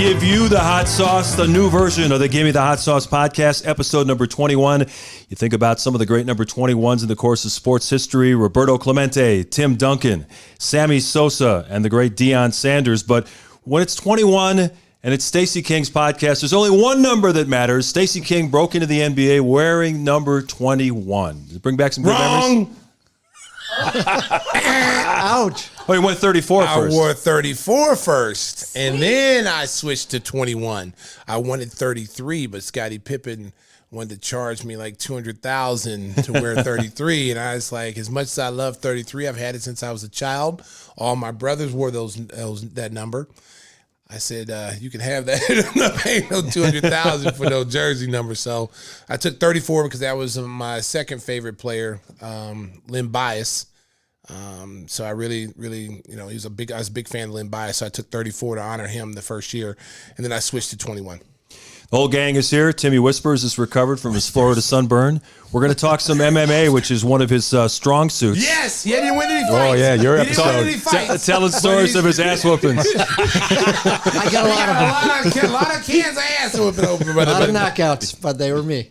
give you the hot sauce, the new version of the Give Me the Hot Sauce podcast, episode number 21. You think about some of the great number 21s in the course of sports history, Roberto Clemente, Tim Duncan, Sammy Sosa, and the great Deion Sanders. But when it's 21 and it's Stacey King's podcast, there's only one number that matters. Stacey King broke into the NBA wearing number 21. Does it bring back some good memories? Ouch. Oh, you went 34 first. I wore 34 first, and then I switched to 21. I wanted 33, but Scottie Pippen wanted to charge me like $200,000 to wear 33, and I was like, as much as I love 33, I've had it since I was a child. All my brothers wore that number. I said, you can have that. I'm not paying no $200,000 for no jersey number. So I took 34 because that was my second favorite player, Len Bias. So I really, I was a big fan of Len Bias. So I took 34 to honor him the first year. And then I switched to 21. The whole gang is here. Timmy Whispers is recovered from his Florida sunburn. We're going to talk some MMA, which is one of his strong suits. Yes, he didn't win any fights. Oh, yeah, your episode. Telling stories of his ass whoopings. I got a lot of them. A lot of cans of ass whooping over. A lot of knockouts, but they were me.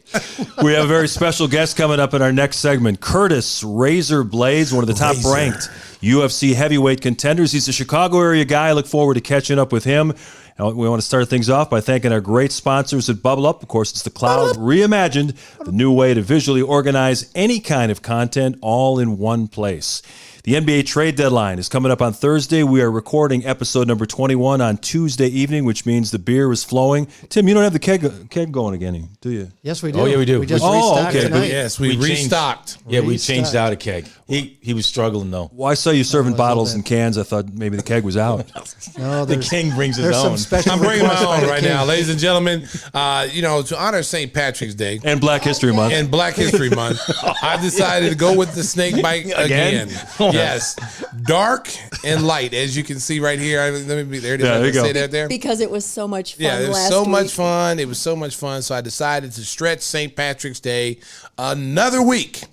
We have a very special guest coming up in our next segment. Curtis Razor Blaydes, one of the top-ranked UFC heavyweight contenders. He's a Chicago area guy. I look forward to catching up with him. We want to start things off by thanking our great sponsors at Bubble Up. Of course, it's the Cloud reimagined, the new way to visually organize any kind of content all in one place. The NBA trade deadline is coming up on Thursday. We are recording episode number 21 on Tuesday evening, which means the beer is flowing. Tim, you don't have the keg going again, do you? Yes, we do. Oh, yeah, we do. We just restocked tonight. Yes, we restocked. Yeah, we changed out a keg. He was struggling, though. Well, I saw you serving bottles and cans. I thought maybe the keg was out. No, The king brings his there's own. some special I'm bringing my requests by own the right king. now, ladies and gentlemen. To honor St. Patrick's Day And Black History Month. and Black History Month, I decided to go with the snake bite again. Yes, dark and light, as you can see right here. Let me there it is. Yeah, there you go. Say that there. Because it was so much fun Yeah, it was last so week. much fun. It was so much fun. So I decided to stretch St. Patrick's Day another week.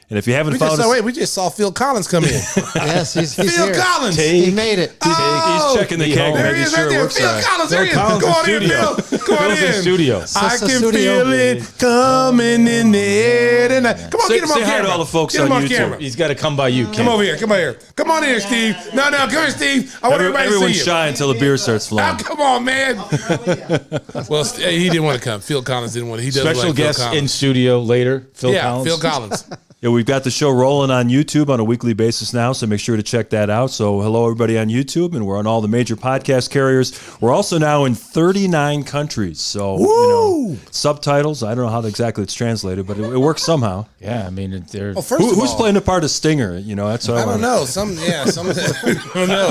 And if you haven't found us, We just saw Phil Collins come in. Yes, he's Phil here. Collins. He made it. Oh, he's checking the keg, there making he is sure right it there. works Phil all right. Collins. There he is. Go Collins on in in, studio. Phil. Go on Phil's in in. studio. I Sasa can studio. feel it coming in the air tonight. Come on, Say- get him on say hi to camera. all the folks Get him on on YouTube. camera. He's got to come by you, Ken. Come over here. Come over here. Come on in here, Steve. No, come here, Steve. I want everybody to Everyone's see you. shy until the beer starts flowing. Oh, come on, man. Well, he didn't want to come. Phil Collins didn't want to. He doesn't Special like Phil guest Collins. in studio later, Phil Collins. Phil Collins. Yeah, we've got the show rolling on YouTube on a weekly basis now, so make sure to check that out. So hello, everybody on YouTube, and we're on all the major podcast carriers. We're also now in 39 countries. So, subtitles, I don't know how exactly it's translated, but it works somehow. Yeah, I mean, they're... Well, first of Who's all, playing the part of Stinger? That's what I I don't know.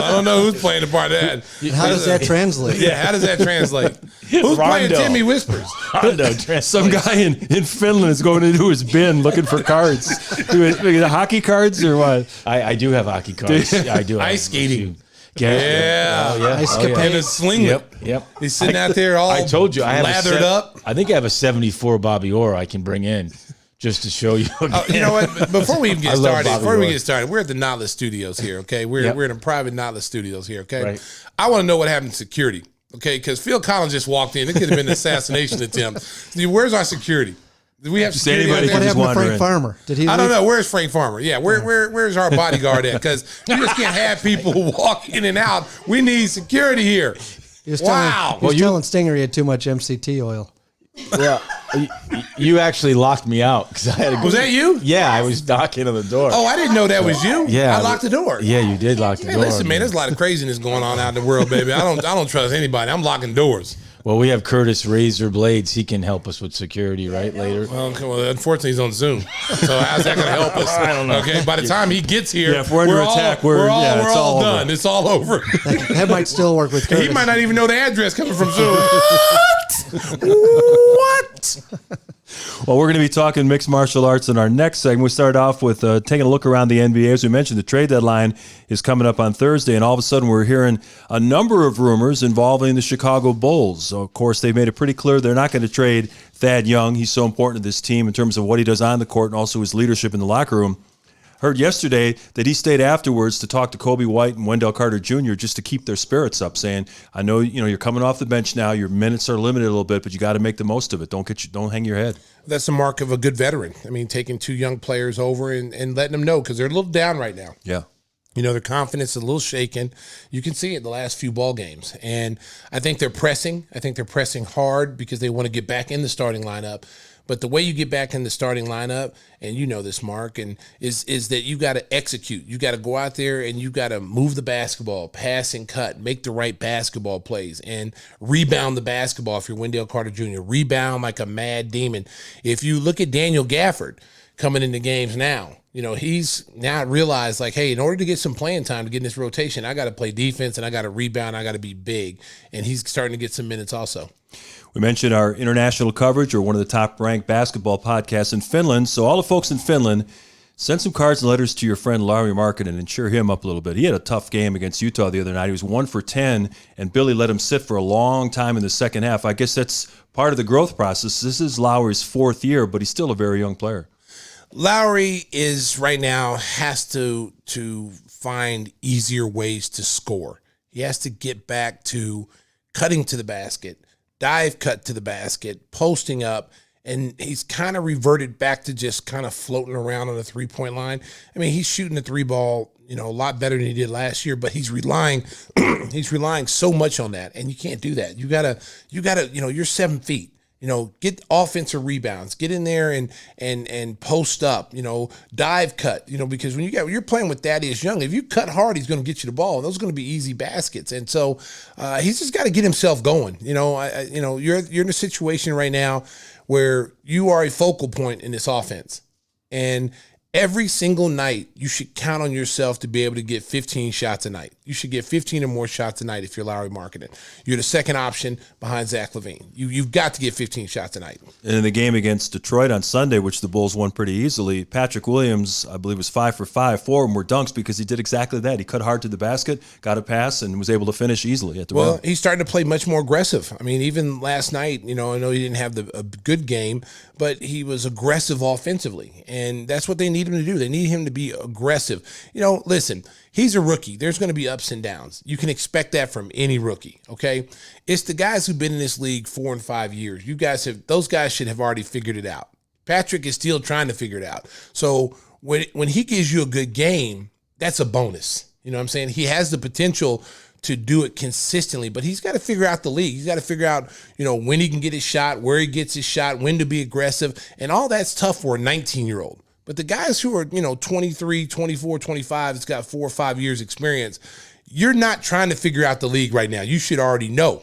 I don't know who's playing the part of that. How does that translate? Yeah, how does that translate? Who's playing Rondo. Timmy Whispers? Some guy in Finland is going into his bin looking for cards. The hockey cards or what? I do have hockey cards. Yeah, I do. Ice skating. Yeah. Yeah. Ice And capade. a sling. Yep. He's sitting out there all I told you I have lathered up. I think I have a 74 Bobby Orr I can bring in just to show you. You know what? Before we even I get love started, Bobby Orr. we're at the Nautilus Studios here. Okay, we're in the private Nautilus Studios here. Okay, Right. I want to know what happened to security. Okay, because Phil Collins just walked in. It could have been an assassination attempt. Where's our security? Do we have security? anybody out can there? just What happened to wander Frank in. Farmer? Did he I don't leave? know. Where's Frank Farmer? Yeah, where's our bodyguard at? Because you just can't have people walk in and out. We need security here. He was Wow. telling Stinger he had too much MCT oil. Yeah, you actually locked me out because I had to go. Was that you? Yeah, I was knocking on the door. Oh, I didn't know that was you. Yeah, I locked the door. Yeah, you did lock the Hey, door. listen, man, there's a lot of craziness going on out in the world, baby. I don't trust anybody. I'm locking doors. Well, we have Curtis Razor Blaydes. He can help us with security, right? Later. Well, unfortunately, he's on Zoom. So how's that going to help us? I don't know. Okay, by the time he gets here, Yeah, if we're under attack, we're all all done. over. It's all over. That might still work with Curtis. He might not even know the address coming from Zoom. What? Well, we're going to be talking mixed martial arts in our next segment. We start off with taking a look around the NBA. As we mentioned, the trade deadline is coming up on Thursday, and all of a sudden we're hearing a number of rumors involving the Chicago Bulls. So, of course, they made it pretty clear they're not going to trade Thad Young. He's so important to this team in terms of what he does on the court and also his leadership in the locker room. Heard yesterday that he stayed afterwards to talk to Kobe White and Wendell Carter Jr. just to keep their spirits up, saying, "I know you're coming off the bench now. Your minutes are limited a little bit, but you got to make the most of it. Don't hang your head." That's the mark of a good veteran. I mean, taking two young players over and letting them know, because they're a little down right now. Yeah. Their confidence is a little shaken. You can see it in the last few ball games. And I think they're pressing. I think they're pressing hard because they want to get back in the starting lineup. But the way you get back in the starting lineup, and you know this, Mark, and is that you got to execute. You got to go out there and you got to move the basketball, pass and cut, make the right basketball plays, and rebound the basketball if you're Wendell Carter Jr. Rebound like a mad demon. If you look at Daniel Gafford coming into games now, he's now realized, like, hey, in order to get some playing time to get in this rotation, I got to play defense and I got to rebound. I got to be big. And he's starting to get some minutes also. We mentioned our international coverage, or one of the top-ranked basketball podcasts in Finland. So all the folks in Finland, send some cards and letters to your friend Lauri Markkanen and cheer him up a little bit. He had a tough game against Utah the other night. He was 1 for 10, and Billy let him sit for a long time in the second half. I guess that's part of the growth process. This is Lauri's 4th year, but he's still a very young player. Lauri is right now has to find easier ways to score. He has to get back to cutting to the basket, dive cut to the basket, posting up, and he's kind of reverted back to just kind of floating around on the three-point line. I mean, he's shooting the three ball, a lot better than he did last year, but he's relying so much on that, and you can't do that. You gotta, you're 7 feet. Get offensive rebounds, get in there and post up, dive cut, because when you're playing with Thaddeus Young, if you cut hard, he's going to get you the ball. And those are going to be easy baskets. And so he's just got to get himself going. You're in a situation right now where you are a focal point in this offense. And every single night, you should count on yourself to be able to get 15 shots a night. You should get 15 or more shots a night if you're Lauri Markkanen. You're the second option behind Zach LaVine. You've got to get 15 shots a night. And in the game against Detroit on Sunday, which the Bulls won pretty easily, Patrick Williams, I believe, was 5 for 5. 4 of them were dunks because he did exactly that. He cut hard to the basket, got a pass, and was able to finish easily at the rim. Well, he's starting to play much more aggressive. I mean, even last night, I know he didn't have a good game, but he was aggressive offensively. And that's what they need him to do. They need him to be aggressive. Listen, he's a rookie. There's going to be ups and downs. You can expect that from any rookie, okay? It's the guys who've been in this league 4 and 5 years. Those guys should have already figured it out. Patrick is still trying to figure it out. So when he gives you a good game, that's a bonus. You know what I'm saying? He has the potential to do it consistently, but he's got to figure out the league. He's got to figure out, when he can get his shot, where he gets his shot, when to be aggressive, and all that's tough for a 19-year-old. But the guys who are, 23, 24, 25, it's got 4 or 5 years experience, you're not trying to figure out the league right now. You should already know.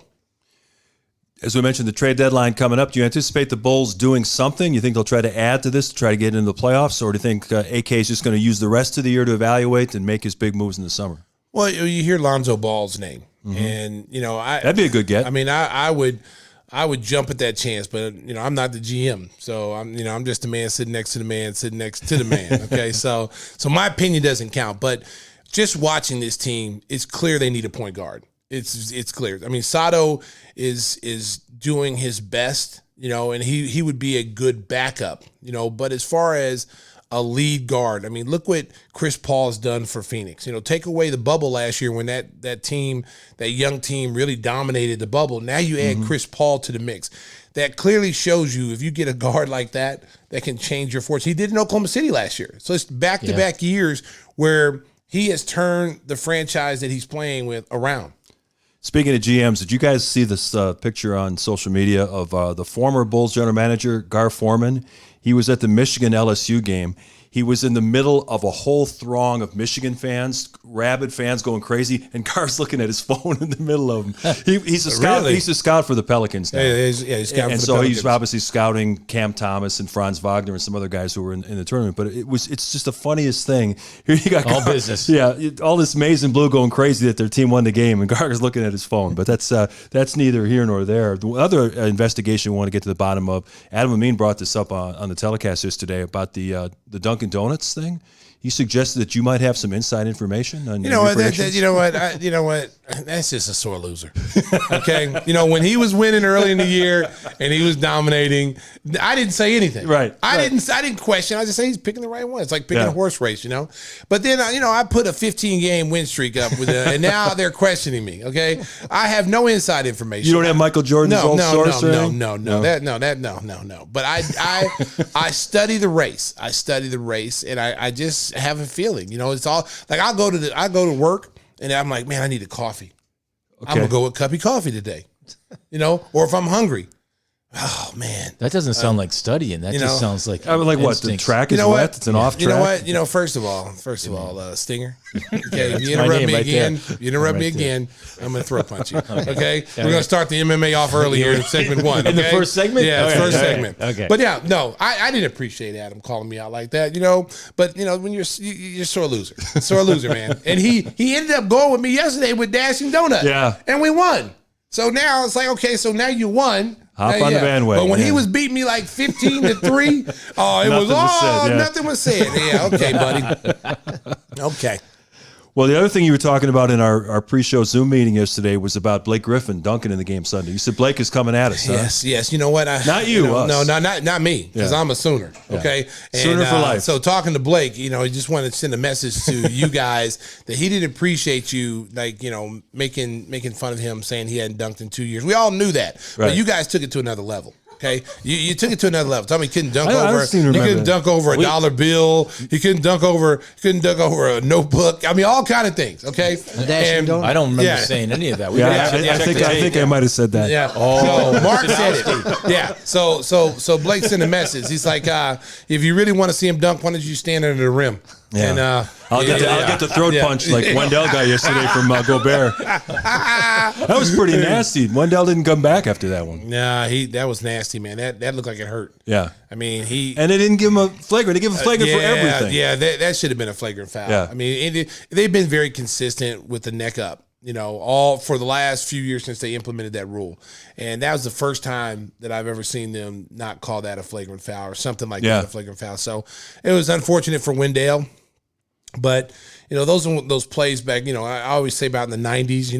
As we mentioned, the trade deadline coming up, do you anticipate the Bulls doing something? You think they'll try to add to this to try to get into the playoffs, or do you think AK is just going to use the rest of the year to evaluate and make his big moves in the summer? Well, you hear Lonzo Ball's name, and, that'd be a good get. I mean, I would jump at that chance, but I'm not the GM, so I'm just the man sitting next to the man sitting next to the man. Okay, so my opinion doesn't count, but just watching this team, it's clear they need a point guard. It's clear. I mean, Sato is doing his best, and he would be a good backup, But as far as a lead guard, I mean, look what Chris Paul has done for Phoenix. Take away the bubble last year when that young team really dominated the bubble. Now you add Chris Paul to the mix. That clearly shows you if you get a guard like that can change your fortune. He did in Oklahoma City last year. So it's back-to-back years where he has turned the franchise that he's playing with around. Speaking of GMs, did you guys see this picture on social media of the former Bulls general manager, Gar Forman? He was at the Michigan LSU game. He was in the middle of a whole throng of Michigan fans, rabid fans going crazy, and Gar's looking at his phone in the middle of them. He's a scout. Really? He's a scout for the Pelicans now. He's scouting and for the so Pelicans. he's obviously scouting Cam Thomas and Franz Wagner and some other guys who were in the tournament. But it's just the funniest thing. Here you got All Gar, business. Yeah, all this maize and blue going crazy that their team won the game, and Gar's looking at his phone. But that's neither here nor there. The other investigation we want to get to the bottom of, Adam Amin brought this up on the telecast yesterday about the Dunkin' Donuts thing. he suggested that you might have some inside information on You know your what? predictions? You know what? That's just a sore loser. Okay. When he was winning early in the year and he was dominating, I didn't say anything. Right. I didn't question. I just say he's picking the right one. It's like picking a horse race, But then I put a 15-game win streak up with and now they're questioning me. Okay. I have no inside information. You don't have Michael Jordan's old source or anything? No. But I study the race. And I just have a feeling. It's all like I go to work and I'm like, man, I need a coffee. Okay. I'm gonna go with a cup of coffee today. Or if I'm hungry. Oh man. That doesn't sound like studying. That just sounds like I mean, like what? The instincts. track is wet. It's an off track. You know what? First of all, Stinger. Okay, if you my interrupt name me right again, there. I'm gonna throat punch you. Okay, we're gonna start the MMA off early here in segment 1. In the okay? first segment? Yeah, Okay, first all right, segment. okay. But yeah, no, I didn't appreciate Adam calling me out like that. But when you're sore loser, man. And he ended up going with me yesterday with Dashing Donut. Yeah. And we won. So now it's like, okay, so now you won. Hop on the bandwagon. But when he yeah. was beating me like 15-3, nothing was said. Yeah, okay, buddy. Okay. Well, the other thing you were talking about in our pre-show Zoom meeting yesterday was about Blake Griffin dunking in the game Sunday. You said Blake is coming at us, huh? Yes. You know what? Not you, us. No, not me, because I'm a Sooner. Okay, Sooner for life. So talking to Blake, he just wanted to send a message to you guys that he didn't appreciate you, making fun of him, saying he hadn't dunked in 2 years. We all knew that, Right. but you guys took it to another level. Okay, you took it to another level. Tell me, he couldn't dunk I over. seem to He remember couldn't that. dunk over a dollar bill. He couldn't dunk over a notebook. I mean, all kind of things. Okay, Dashing Donut. I don't remember Yeah. saying any of that. We Yeah, gotta check I the think tape. I might have said that. Yeah. Oh. So Mark said it. Yeah. So Blake sent a message. He's like, if you really want to see him dunk, why don't you stand under the rim? Yeah. And I'll get the throat punch like Wendell got yesterday from Gobert. That was pretty nasty. Wendell didn't come back after that one. Nah, that was nasty, man. That looked like it hurt. Yeah. I mean, And they didn't give him a flagrant. They give him a flagrant for everything. Yeah, that should have been a flagrant foul. Yeah. I mean, they've been very consistent with the neck up. All for the last few years since they implemented that rule. And that was the first time that I've ever seen them not call that a flagrant foul or something like that, a flagrant foul. So it was unfortunate for Wendell. But, those plays back, I always say about in the 90s,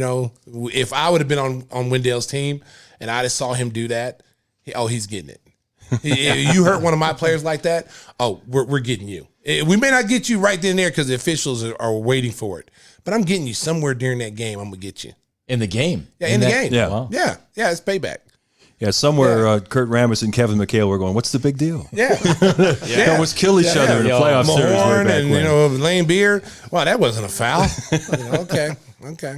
if I would have been on Wendell's team and I just saw him do that, he's getting it. You hurt one of my players like that, we're getting you. We may not get you right then and there because the officials are waiting for it. But I'm getting you somewhere during that game. I'm going to get you. In the game. Yeah, in the game. Yeah. Wow. Yeah, it's payback. Yeah, somewhere Kurt Rambis and Kevin McHale were going, what's the big deal? Yeah. They almost kill each other in a playoff series way Mahorn back and, when. Lane Beard. Wow, that wasn't a foul. Okay.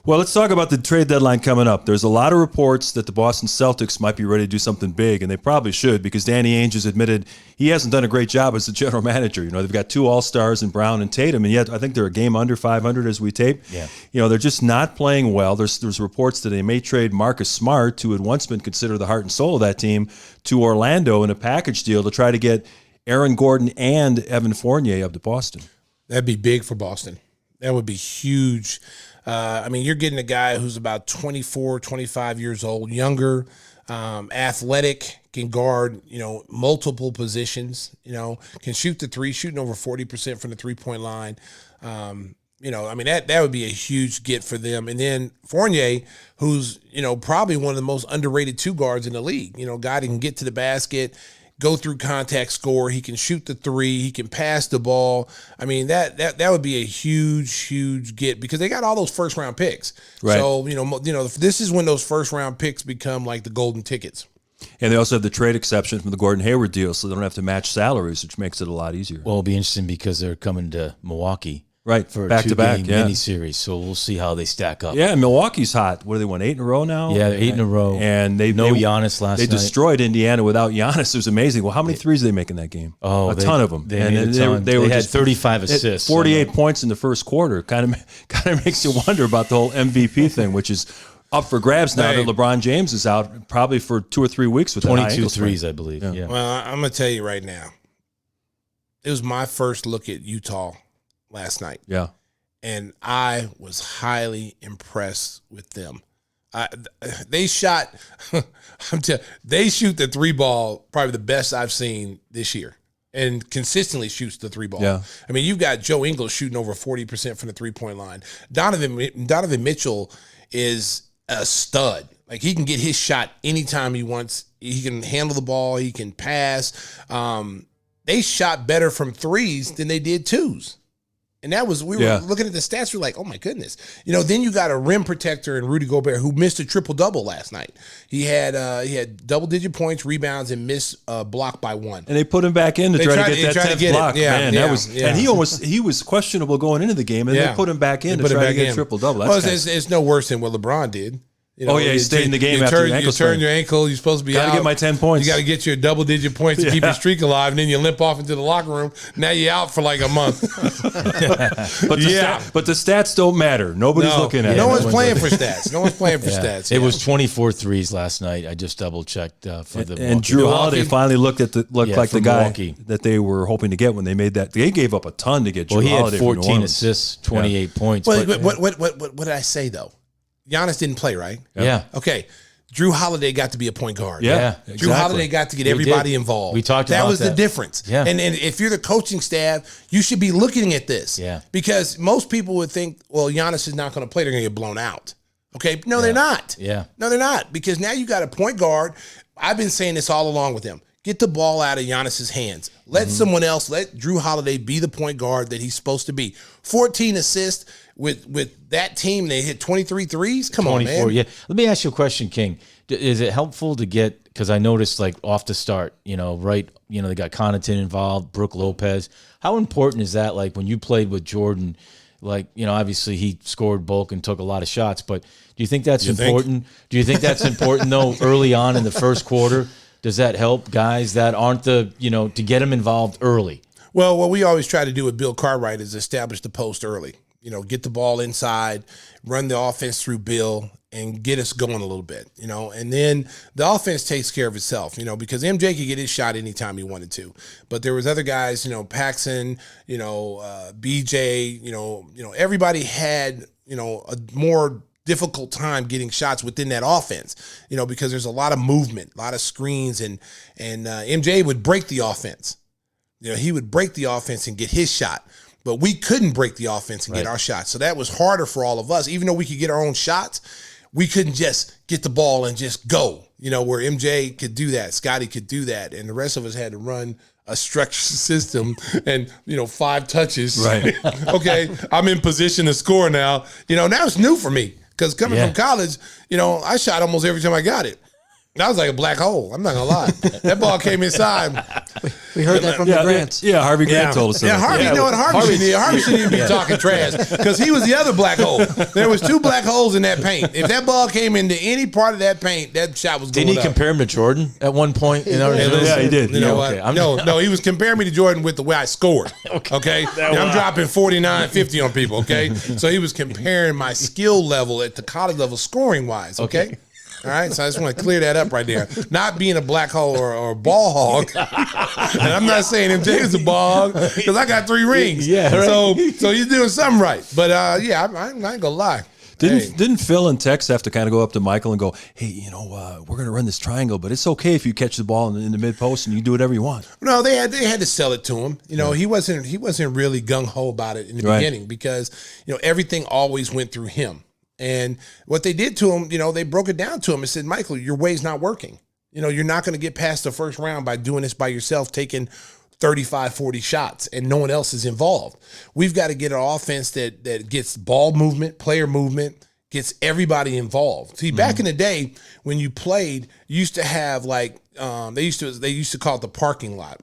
Well, let's talk about the trade deadline coming up. There's a lot of reports that the Boston Celtics might be ready to do something big, and they probably should because Danny Ainge has admitted he hasn't done a great job as the general manager. They've got 2 All-Stars in Brown and Tatum, and yet I think they're a game under 500 as we tape. Yeah. They're just not playing well. There's reports that they may trade Marcus Smart, who had once been considered the heart and soul of that team, to Orlando in a package deal to try to get Aaron Gordon and Evan Fournier up to Boston. That'd be big for Boston. That would be huge. You're getting a guy who's about 24, 25 years old, younger, athletic, can guard, multiple positions, can shoot the three, shooting over 40% from the 3-point line. That would be a huge get for them. And then Fournier, who's, probably one of the most underrated 2 guards in the league, guy that can get to the basket, go through contact, score. He can shoot the 3. He can pass the ball. I mean, that would be a huge get because they got all those first round picks. Right. So, this is when those first round picks become like the golden tickets. And they also have the trade exception from the Gordon Hayward deal, so they don't have to match salaries, which makes it a lot easier. Well, it'll be interesting because they're coming to Milwaukee. Right, For a back-to-back, 2-game mini-series, so we'll see how they stack up. Yeah, and Milwaukee's hot. What do they won, 8 in a row now? Yeah, they're 8 in a row. And they Giannis last They night. destroyed Indiana without Giannis. It was amazing. Well, how many threes did they make in that game? Oh, a ton of them. They made a ton. They were had just 35 assists. 48 points in the first quarter. Kind of makes you wonder about the whole MVP thing, which is up for grabs now Hey. that LeBron James is out probably for 2 or 3 weeks with that high 22 ankle sprain. threes, I believe. Yeah. Well, I'm going to tell you right now, it was my first look at Utah last night. Yeah. And I was highly impressed with them. They shot, they shoot the 3 ball probably the best I've seen this year. and consistently shoots the 3 ball. Yeah. I mean, you've got Joe Ingles shooting over 40% from the 3-point line. Donovan Mitchell is a stud. Like, he can get his shot anytime he wants. He can handle the ball. He can pass. They shot better from threes than they did twos. And that was, we were looking at the stats, we're like, oh my goodness. Then you got a rim protector in Rudy Gobert who missed a triple-double last night. He had double-digit points, rebounds, and missed a block by 1. And they put him back in to try to get that 10th block. Yeah, Man, yeah, that was, yeah. and he was questionable going into the game, and they put him back in to try to get a triple-double. Well, it's no worse than what LeBron did. He stayed in the game after the ankle sprain. You turn your ankle. You're supposed to be out. Got to get my 10 points. You got to get your double-digit points to keep your streak alive, and then you limp off into the locker room. Now you're out for like a month. But the stats don't matter. Nobody's looking at it. No one's playing for stats. No one's playing for stats. It was 24 threes last night. I just double-checked for the And Drew Holiday finally looked like the guy Milwaukee that they were hoping to get when they made that. They gave up a ton to get Drew Holiday. He had 14 assists, 28 points. What did I say, though? Giannis didn't play, right? Yeah. Okay. Drew Holiday got to be a point guard. Yeah. Exactly. Drew Holiday got to get everybody involved. We talked about that. Was the difference. Yeah. And if you're the coaching staff, you should be looking at this. Yeah. Because most people would think, well, Giannis is not going to play. They're going to get blown out. Okay. No, they're not. Yeah. No, they're not. Because now you got a point guard. I've been saying this all along with him. Get the ball out of Giannis's hands. Let someone else, let Drew Holiday be the point guard that he's supposed to be. 14 assists with that team. They hit 23 threes. Come on, man. Yeah. Let me ask you a question, King. Is it helpful to get, because I noticed like off the start, they got Connaughton involved, Brook Lopez. How important is that? Like when you played with Jordan, obviously he scored bulk and took a lot of shots, but do you think that's important? Do you think that's important though early on in the first quarter? Does that help guys that aren't to get them involved early? Well, what we always try to do with Bill Cartwright is establish the post early. Get the ball inside, run the offense through Bill, and get us going a little bit, and then the offense takes care of itself, because MJ could get his shot anytime he wanted to. But there was other guys, Paxson, BJ, everybody had, a more difficult time getting shots within that offense, because there's a lot of movement, a lot of screens, and MJ would break the offense. He would break the offense and get his shot. But we couldn't break the offense and get our shots. So that was harder for all of us. Even though we could get our own shots, we couldn't just get the ball and just go, where MJ could do that, Scotty could do that, and the rest of us had to run a structured system and, 5 touches. Right. Okay, I'm in position to score now. That was new for me because coming from college, I shot almost every time I got it. That was like a black hole. I'm not going to lie. That ball came inside. We heard that from the Grants. Yeah, Harvey Grant told us that. Yeah, Harvey, Harvey shouldn't even be talking trash because he was the other black hole. There was 2 black holes in that paint. If that ball came into any part of that paint, that shot was going Didn't he compare him to Jordan at one point? Yeah, he did. You know what? No, he was comparing me to Jordan with the way I scored. Okay? I'm dropping 49, 50 on people, okay? So he was comparing my skill level at the college level scoring-wise, okay? All right, so I just want to clear that up right there. Not being a black hole or a ball hog. And I'm not saying MJ is a ball hog because I got 3 rings. Yeah, right. So he's doing something right. But I ain't going to lie. Didn't Phil and Tex have to kind of go up to Michael and go, hey, we're going to run this triangle, but it's okay if you catch the ball in the mid post and you do whatever you want. No, they had to sell it to him. He wasn't really gung ho about it in the beginning because everything always went through him. And what they did to him, they broke it down to him and said, Michael, your way's not working. You're not going to get past the first round by doing this by yourself, taking 35, 40 shots, and no one else is involved. We've got to get an offense that gets ball movement, player movement, gets everybody involved. See, back in the day when you played, you used to have like they used to call it the parking lot.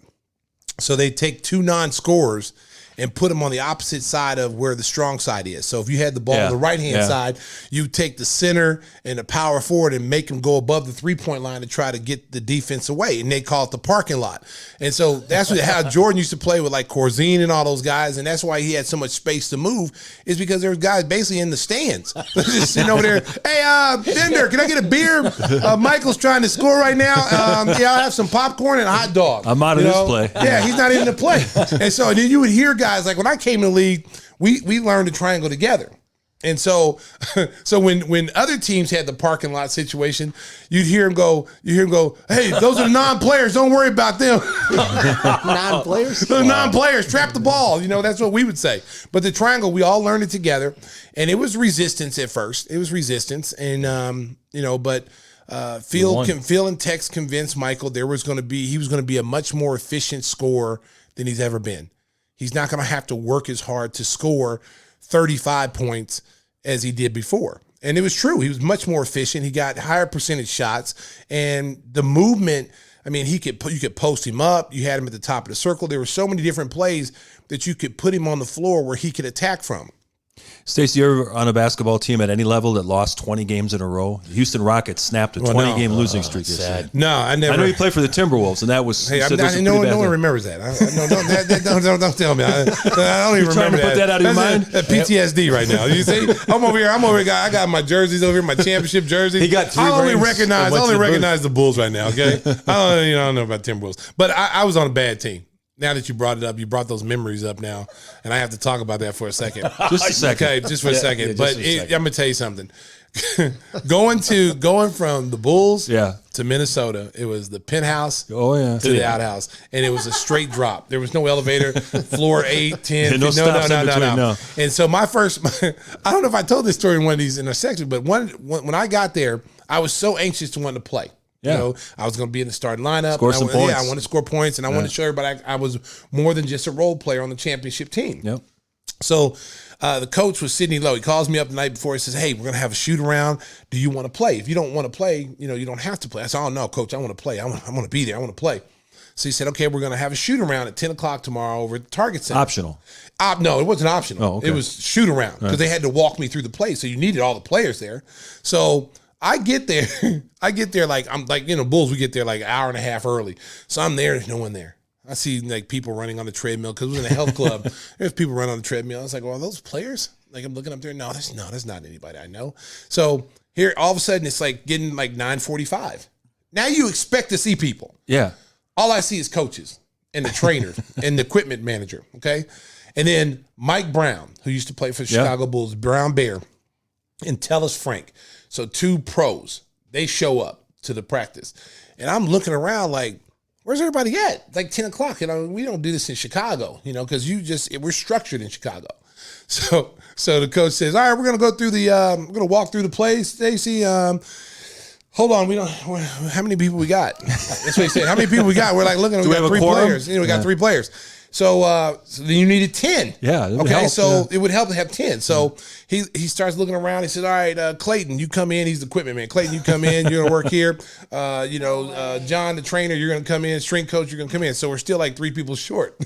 So they take 2 non-scorers and put them on the opposite side of where the strong side is. So if you had the ball on the right-hand side, you take the center and the power forward and make them go above the 3-point line to try to get the defense away. And they call it the parking lot. And so that's how Jordan used to play with like Corzine and all those guys. And that's why he had so much space to move is because there was guys basically in the stands. Just sitting over there. Hey, Bender, can I get a beer? Michael's trying to score right now. I'll have some popcorn and a hot dog. I'm out of this play. Yeah, he's not in the play. And so then you would hear guys like when I came in the league, we learned the triangle together. And so, so when other teams had the parking lot situation, you'd hear him go, hey, those are non-players. Don't worry about them. Non-players? Those non-players, trap the ball. You know, that's what we would say. But the triangle, we all learned it together. And it was resistance at first. It was resistance. And, you know, but Phil and Tex convinced Michael he was going to be a much more efficient scorer than he's ever been. He's not going to have to work as hard to score 35 points as he did before. And it was true. He was much more efficient. He got higher percentage shots. And the movement, I mean, you could post him up. You had him at the top of the circle. There were so many different plays that you could put him on the floor where he could attack from. Stacey, you're on a basketball team at any level that lost 20 games in a row? The Houston Rockets snapped a 20-game losing streak this year. No, I never. I know you played for the Timberwolves, and that was. Hey, no one remembers that. Don't tell me. I don't even remember that. Put that out of your mind. PTSD right now. You see, I'm over here. I got my jerseys over here, my championship jerseys. He got 3 I only rings recognize the Bulls right now. Okay, I don't know about Timberwolves, but I was on a bad team. Now that you brought it up, you brought those memories up now, and I have to talk about that for a second. Just a second. Okay, just for a second. I'm going to tell you something. going from the Bulls to Minnesota, it was the penthouse to the outhouse, and it was a straight drop. There was no elevator, floor 8, 10. No. And so I don't know if I told this story in one of these intersections, but when I got there, I was so anxious to want to play. Yeah. You know, I was going to be in the starting lineup. Score some points. Yeah, I want to score points, and I want to show everybody I was more than just a role player on the championship team. Yep. So the coach was Sidney Lowe. He calls me up the night before. He says, hey, we're going to have a shoot around. Do you want to play? If you don't want to play, you know, you don't have to play. I said, oh, no, coach, I want to play. I want to be there. I want to play. So he said, okay, we're going to have a shoot around at 10 o'clock tomorrow over at the Target Center. Optional. No, it wasn't optional. Oh, okay. It was shoot around because they had to walk me through the play. So you needed all the players there. So I get there like, I'm like, you know, Bulls, we get there like an hour and a half early. So I'm there, there's no one there. I see like people running on the treadmill because it was in a health club. There's people running on the treadmill. I was like, well, are those players? Like I'm looking up there. No, there's not anybody I know. So here, all of a sudden, it's like getting like 9:45. Now you expect to see people. Yeah. All I see is coaches and the trainer and the equipment manager. Okay. And then Mike Brown, who used to play for the Chicago Bulls, Brown Bear, and Tellis Frank. So 2 pros, they show up to the practice. And I'm looking around like, where's everybody at? It's like 10 o'clock. You know, we don't do this in Chicago, you know, because we're structured in Chicago. So the coach says, all right, we're going to go through we're going to walk through the plays, Stacey. Hold on, how many people we got? That's what he said. How many people we got? We're like looking, we got 3 players. You know, we got 3 players. So then you needed 10. Yeah. Okay. It would help to have 10. So he starts looking around. He said, all right, Clayton, you come in. He's the equipment man. Clayton, you come in. You're going to work here. John, the trainer, you're going to come in. Strength coach, you're going to come in. So we're still like 3 people short.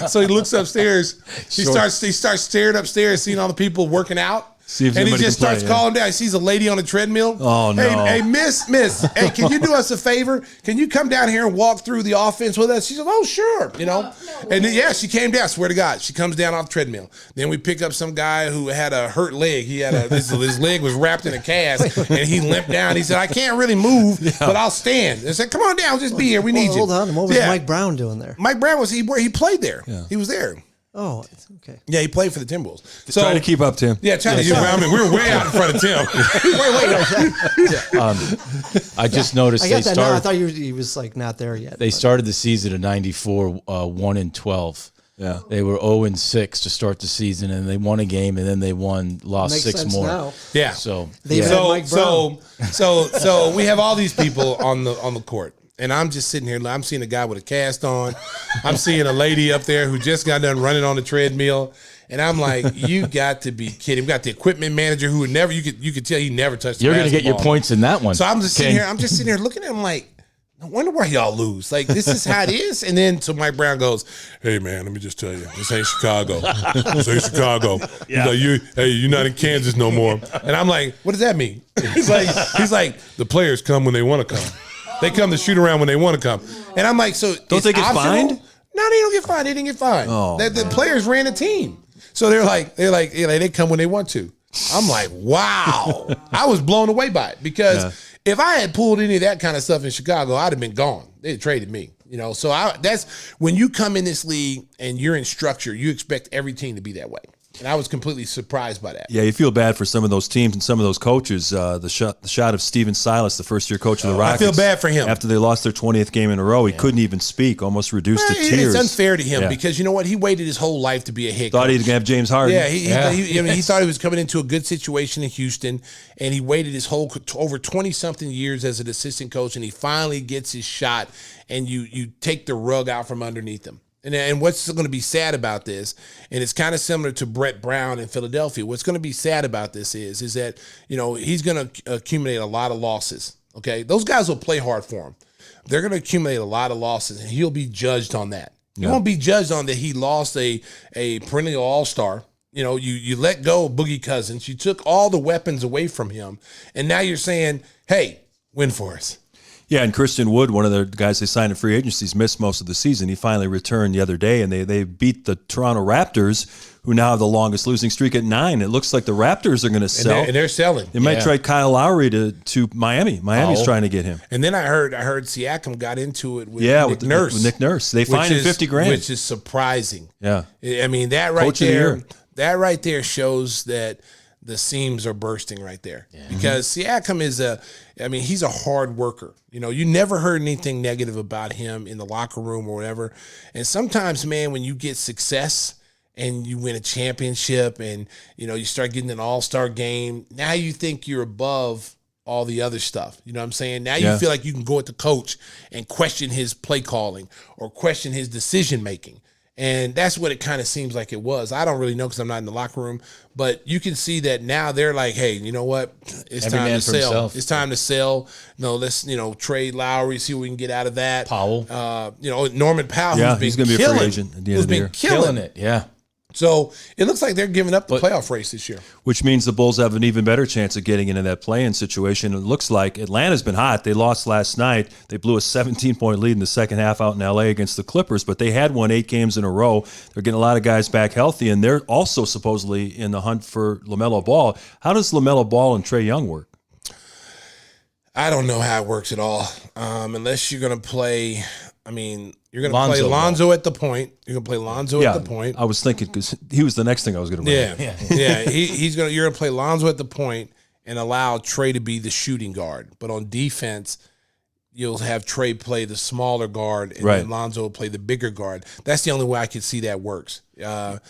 So he looks upstairs. He starts staring upstairs, seeing all the people working out. And he just starts calling down. He sees a lady on a treadmill. Oh, no. Hey, miss, hey, can you do us a favor? Can you come down here and walk through the offense with us? She said, oh, sure, you know. And then, she came down, swear to God. She comes down off the treadmill. Then we pick up some guy who had a hurt leg. He had his leg was wrapped in a cast, and he limped down. He said, I can't really move, but I'll stand. I said, come on down, just be here. We need you. Hold on. What was Mike Brown doing there? Mike Brown he played there. Yeah. He was there. Oh, okay. Yeah, he played for the Timberwolves. So trying to keep up, Tim. Yeah, trying to keep up. I mean, we're way out in front of Tim. I just noticed I thought he was like not there yet. They started the season at 94, 1-12. Yeah, they were 0-6 to start the season, and they won a game, and then they lost Makes 6 more. Now. Yeah. So we have all these people on the court. And I'm just sitting here. I'm seeing a guy with a cast on. I'm seeing a lady up there who just got done running on the treadmill. And I'm like, you got to be kidding. We got the equipment manager who would never. You could tell he never touched. You're going to get your points in that one. So I'm just sitting here. I'm just sitting here looking at him like, I wonder why y'all lose. Like, this is how it is. And then so Mike Brown goes, hey man, let me just tell you, this ain't Chicago. This ain't Chicago. Yeah. He's like, you're not in Kansas no more. And I'm like, what does that mean? He's like, the players come when they want to come. They come to shoot around when they want to come. And I'm like, so don't they get fined? No, they don't get fined. They didn't get fined. Oh, the players ran the team. So they're like, they come when they want to. I'm like, wow. I was blown away by it because if I had pulled any of that kind of stuff in Chicago, I'd have been gone. They'd traded me. You know, so that's when you come in this league and you're in structure, you expect every team to be that way. And I was completely surprised by that. Yeah, you feel bad for some of those teams and some of those coaches. The shot of Steven Silas, the first-year coach of the Rockets. I feel bad for him. After they lost their 20th game in a row, he couldn't even speak, almost reduced to tears. It's unfair to him because you know what? He waited his whole life to be a head Thought coach. he was going to have James Harden. Yeah, he thought he was coming into a good situation in Houston, and he waited his whole over 20-something years as an assistant coach, and he finally gets his shot, and you take the rug out from underneath him. And what's going to be sad about this, and it's kind of similar to Brett Brown in Philadelphia, what's going to be sad about this is that, he's going to accumulate a lot of losses, okay? Those guys will play hard for him. They're going to accumulate a lot of losses, and he'll be judged on that. He won't be judged on that he lost a perennial all-star. You let go of Boogie Cousins. You took all the weapons away from him, and now you're saying, hey, win for us. Yeah, and Christian Wood, one of the guys they signed in free agency, missed most of the season. He finally returned the other day, and they beat the Toronto Raptors, who now have the longest losing streak at 9. It looks like the Raptors are going to sell. And they're selling. They might trade Kyle Lowry to Miami. Miami's trying to get him. And then I heard Siakam got into it with Nick Nurse. With Nick Nurse. They fined him $50,000. Which is surprising. Yeah. I mean, that right there shows that the seams are bursting right there. Yeah. Because Siakam he's a hard worker. You never heard anything negative about him in the locker room or whatever. And sometimes, man, when you get success and you win a championship and, you start getting an all-star game, now you think you're above all the other stuff. You know what I'm saying? Now you feel like you can go at the coach and question his play calling or question his decision-making. And that's what it kind of seems like it was. I don't really know because I'm not in the locker room, but you can see that now they're like, hey, you know what? It's time to sell. Himself. It's time to sell. Let's, trade Lowry, see what we can get out of that. Powell. Norman Powell, who's going to be a free agent at the end of the year. Killing it. Yeah. So it looks like they're giving up the playoff race this year. Which means the Bulls have an even better chance of getting into that play-in situation. It looks like Atlanta's been hot. They lost last night. They blew a 17-point lead in the second half out in L.A. against the Clippers, but they had won 8 games in a row. They're getting a lot of guys back healthy, and they're also supposedly in the hunt for LaMelo Ball. How does LaMelo Ball and Trae Young work? I don't know how it works at all, unless you're going to play – you're going to play Lonzo at the point. You're going to play Lonzo at the point. I was thinking because he was the next thing I was going to bring. Yeah. You're going to play Lonzo at the point and allow Trae to be the shooting guard. But on defense, you'll have Trae play the smaller guard and then Lonzo will play the bigger guard. That's the only way I could see that works. But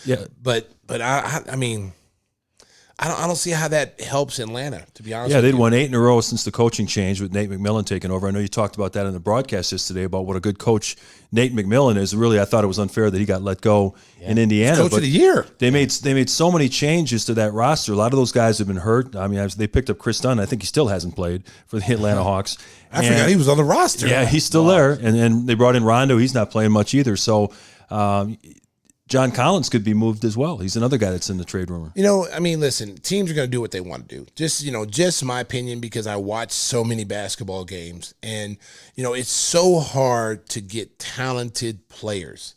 I don't see how that helps Atlanta, to be honest with you. They'd won 8 in a row since the coaching change with Nate McMillan taking over. I know you talked about that in the broadcast yesterday about what a good coach Nate McMillan is. Really, I thought it was unfair that he got let go in Indiana. Coach of the year. They made so many changes to that roster. A lot of those guys have been hurt. They picked up Chris Dunn. I think he still hasn't played for the Atlanta Hawks. I forgot he was on the roster. Yeah, he's still there. And they brought in Rondo. He's not playing much either. So John Collins could be moved as well. He's another guy that's in the trade rumor. Listen, teams are going to do what they want to do. Just my opinion, because I watch so many basketball games, and it's so hard to get talented players.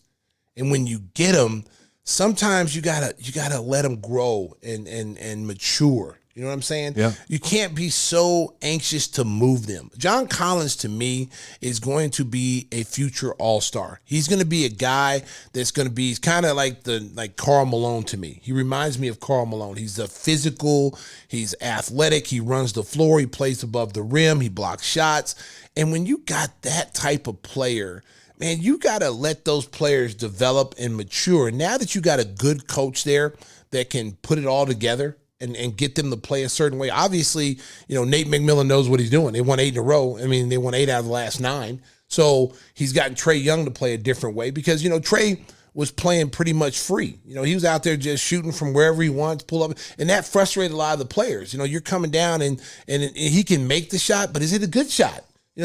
And when you get them, sometimes you gotta let them grow and mature. You know what I'm saying? Yeah. You can't be so anxious to move them. John Collins, to me, is going to be a future all-star. He's going to be a guy that's going to be kind of like Karl Malone to me. He reminds me of Karl Malone. He's a physical, he's athletic, he runs the floor, he plays above the rim, he blocks shots. And when you got that type of player, man, you got to let those players develop and mature. And now that you got a good coach there that can put it all together, and get them to play a certain way. Obviously, Nate McMillan knows what he's doing. They won 8 in a row. They won 8 out of the last 9. So he's gotten Trae Young to play a different way because, Trae was playing pretty much free. He was out there just shooting from wherever he wants, pull up. And that frustrated a lot of the players. You're coming down and he can make the shot, but is it a good shot?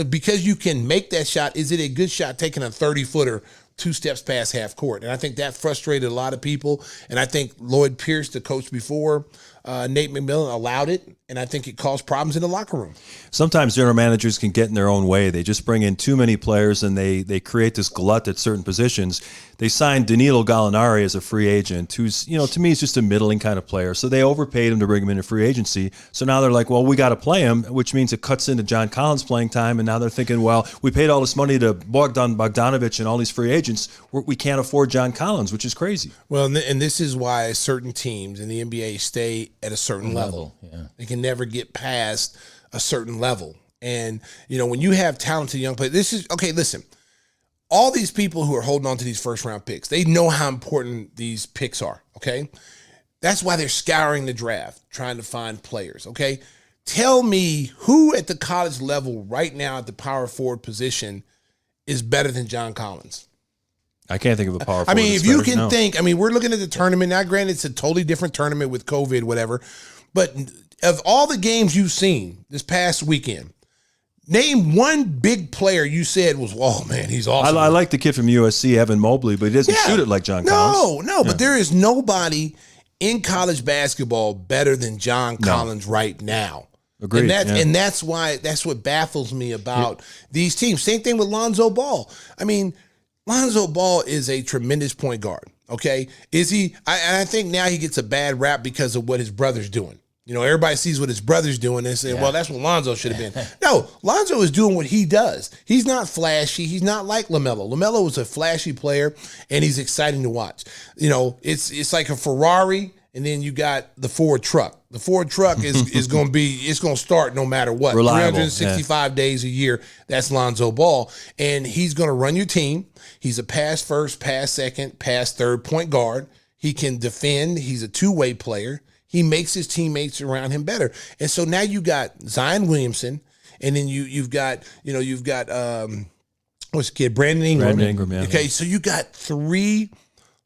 Because you can make that shot, is it a good shot taking a 30-footer 2 steps past half court? And I think that frustrated a lot of people. And I think Lloyd Pierce, the coach before Nate McMillan, allowed it. And I think it caused problems in the locker room. Sometimes general managers can get in their own way. They just bring in too many players and they create this glut at certain positions. They signed Danilo Gallinari as a free agent, who's, to me, is just a middling kind of player. So they overpaid him to bring him into free agency. So now they're like, well, we got to play him, which means it cuts into John Collins playing time. And now they're thinking, well, we paid all this money to Bogdanovich and all these free agents. agents. We can't afford John Collins, which is crazy. Well, and this is why certain teams in the NBA stay at a certain level. Yeah. They can never get past a certain level. And, when you have talented young players, listen, all these people who are holding on to these first round picks, they know how important these picks are, okay? That's why they're scouring the draft, trying to find players, okay? Tell me who at the college level right now at the power forward position is better than John Collins. I can't think of a power forward. I mean, that's if you better. can No. think, we're looking at the tournament. Now, granted, it's a totally different tournament with COVID, whatever. But of all the games you've seen this past weekend, name one big player you said was, oh, man, he's awesome. I like the kid from USC, Evan Mobley, but he doesn't shoot it like John Collins. No, but there is nobody in college basketball better than John Collins right now. Agreed. And that's what baffles me about these teams. Same thing with Lonzo Ball. Lonzo Ball is a tremendous point guard. Okay, is he? I think now he gets a bad rap because of what his brother's doing. Everybody sees what his brother's doing and say, well, that's what Lonzo should have been. No, Lonzo is doing what he does. He's not flashy. He's not like LaMelo. LaMelo was a flashy player, and he's exciting to watch. It's like a Ferrari, and then you got the Ford truck. The Ford truck is going to start no matter what. Reliable, 365 days a year. That's Lonzo Ball, and he's going to run your team. He's a pass first, pass second, pass third point guard. He can defend. He's a two-way player. He makes his teammates around him better. And so now you got Zion Williamson, and then you've got what's the kid? Brandon Ingram. Brandon Ingram, yeah. Okay, so you got three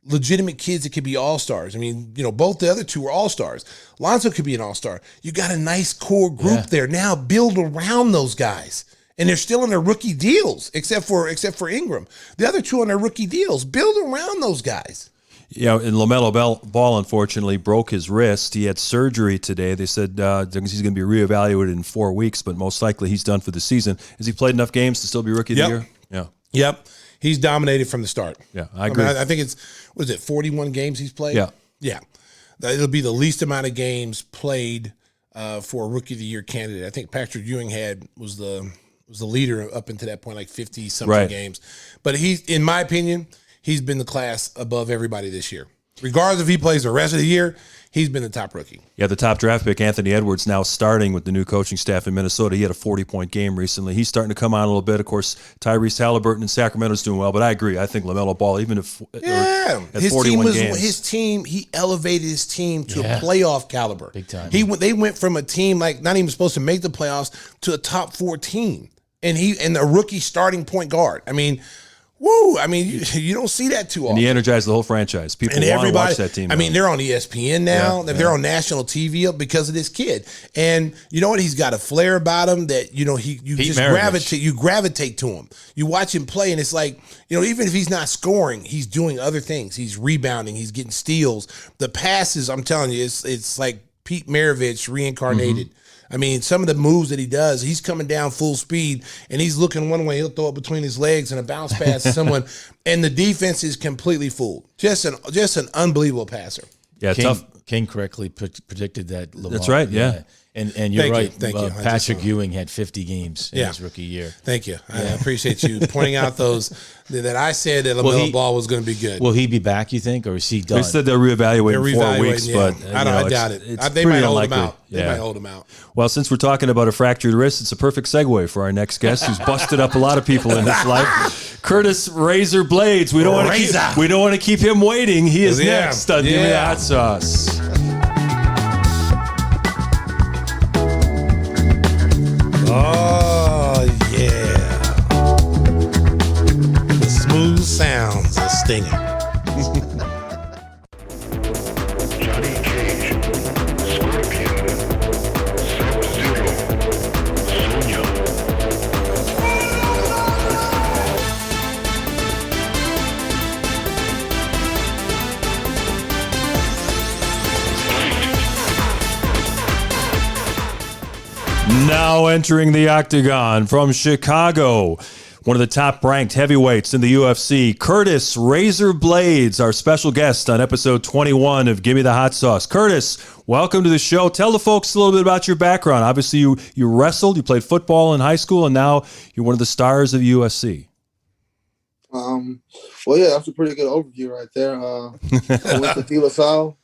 legitimate kids that could be all-stars. Both the other two are all-stars. Lonzo could be an all-star. You got a nice core group there. Now build around those guys. And they're still in their rookie deals, except for Ingram. The other two on their rookie deals. Build around those guys. And LaMelo Ball, unfortunately, broke his wrist. He had surgery today. They said he's going to be reevaluated in 4 weeks, but most likely he's done for the season. Has he played enough games to still be Rookie of the Year? Yeah. Yep. He's dominated from the start. Yeah, I agree. I think it's, 41 games he's played? Yeah. Yeah. It'll be the least amount of games played for a Rookie of the Year candidate. I think Patrick Ewing was the leader up until that point, like 50-something games. But in my opinion, he's been the class above everybody this year. Regardless if he plays the rest of the year, he's been the top rookie. Yeah, the top draft pick, Anthony Edwards, now starting with the new coaching staff in Minnesota. He had a 40-point game recently. He's starting to come on a little bit. Of course, Tyrese Halliburton in Sacramento's doing well, but I agree. I think LaMelo Ball, even if at 41 games. He elevated his team to a playoff caliber. Big time. They went from a team like not even supposed to make the playoffs to a top 14. And a rookie starting point guard. Woo! You don't see that too often. And he energized the whole franchise. People want to watch that team. They're on ESPN now. They're on national TV because of this kid. And you know what? He's got a flair about him that you gravitate to him. You watch him play, and it's like even if he's not scoring, he's doing other things. He's rebounding. He's getting steals. The passes, I'm telling you, it's like Pete Maravich reincarnated. Mm-hmm. Some of the moves that he does, he's coming down full speed and he's looking one way. He'll throw it between his legs and a bounce pass to someone, and the defense is completely fooled. Just an unbelievable passer. Yeah, tough. King correctly predicted that. Lamar, That's right. Yeah. And you're right. Thank you. Patrick Ewing had 50 games in his rookie year. Thank you. I appreciate you pointing out those that I said that LaMelo Ball was going to be good. Will he be back, you think, or is he done? They said they'll reevaluate in 4 weeks, but I doubt it. They might hold him out. They might hold him out. Well, since we're talking about a fractured wrist, it's a perfect segue for our next guest, who's busted up a lot of people in his life. Curtis Razor Blaydes. We don't want to keep him waiting. He is next on Give Me the Hot Sauce. Oh, yeah. The smooth sounds of stinging. Johnny Cage, Scorpion, Sub-Zero, Sonya. Now entering the octagon from Chicago, one of the top-ranked heavyweights in the UFC, Curtis Razor Blaydes, our special guest on episode 21 of Give Me the Hot Sauce. Curtis, welcome to the show. Tell the folks a little bit about your background. Obviously, you wrestled, you played football in high school, and now you're one of the stars of UFC. Um, well, yeah, that's a pretty good overview right there. I went to De La Salle.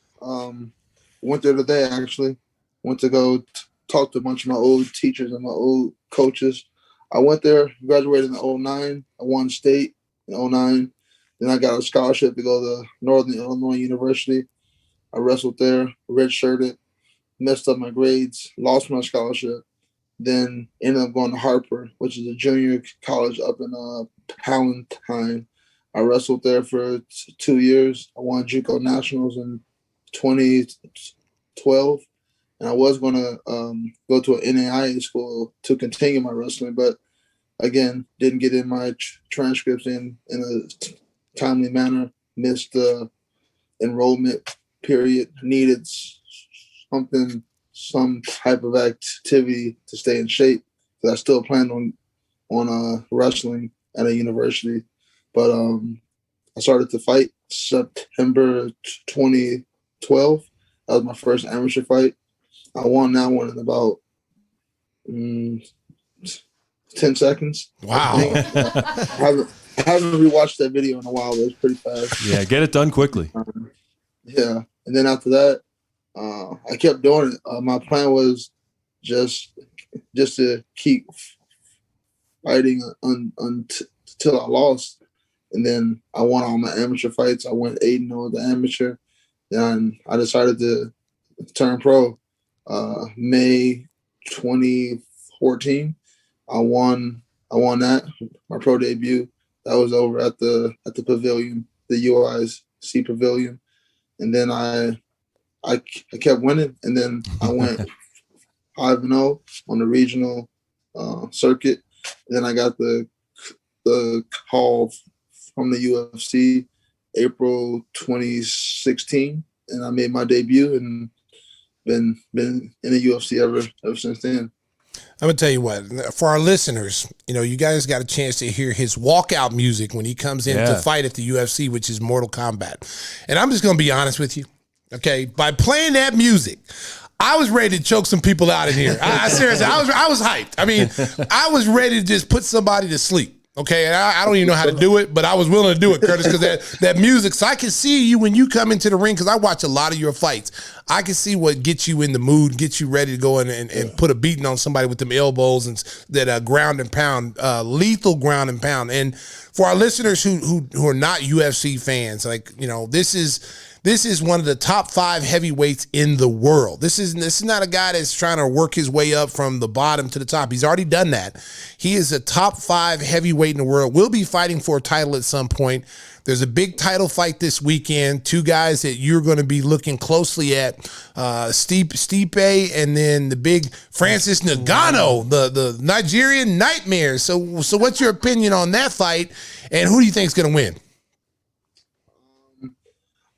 Went there today, actually. Went to go talk to a bunch of my old teachers and my old coaches. I went there, graduated in '09. I won state in '09. Then I got a scholarship to go to Northern Illinois University. I wrestled there, redshirted, messed up my grades, lost my scholarship. Then ended up going to Harper, which is a junior college up in Palatine. I wrestled there for 2 years. I won JUCO Nationals in 2012. And I was going to go to an NAIA school to continue my wrestling, but again, didn't get in my transcripts in a timely manner, missed the enrollment period, needed some type of activity to stay in shape. Because I still planned on wrestling at a university, but I started to fight September 2012. That was my first amateur fight. I won that one in about 10 seconds. Wow. I haven't rewatched that video in a while, but it's pretty fast. Yeah, get it done quickly. Yeah. And then after that, I kept doing it. My plan was just to keep fighting until I lost. And then I won all my amateur fights. I went 8-0 the amateur. Then I decided to turn pro. May 2014. I won that, my pro debut. That was over at the pavilion, the UIC pavilion. And then I kept winning, and then I went 5-0 on the regional circuit. And then I got the call from the UFC April 2016, and I made my debut and been in the UFC ever since then. I'm gonna tell you what, for our listeners, you guys got a chance to hear his walkout music when he comes in to fight at the UFC, which is Mortal Kombat. And I'm just gonna be honest with you, okay? By playing that music, I was ready to choke some people out in here. I seriously, I was hyped. I mean, I was ready to just put somebody to sleep. Okay, and I don't even know how to do it, but I was willing to do it, Curtis, because that music. So I can see you when you come into the ring, because I watch a lot of your fights. I can see what gets you in the mood, gets you ready to go in and put a beating on somebody with them elbows and that ground and pound, lethal ground and pound. And for our listeners who are not UFC fans, this is one of the top 5 heavyweights in the world. This is not a guy that's trying to work his way up from the bottom to the top. He's already done that. He is a top 5 heavyweight in the world. Will be fighting for a title at some point. There's a big title fight this weekend. 2 guys that you're going to be looking closely at, Stipe and then the big Francis Ngannou, the Nigerian nightmare. So what's your opinion on that fight, and who do you think is going to win? I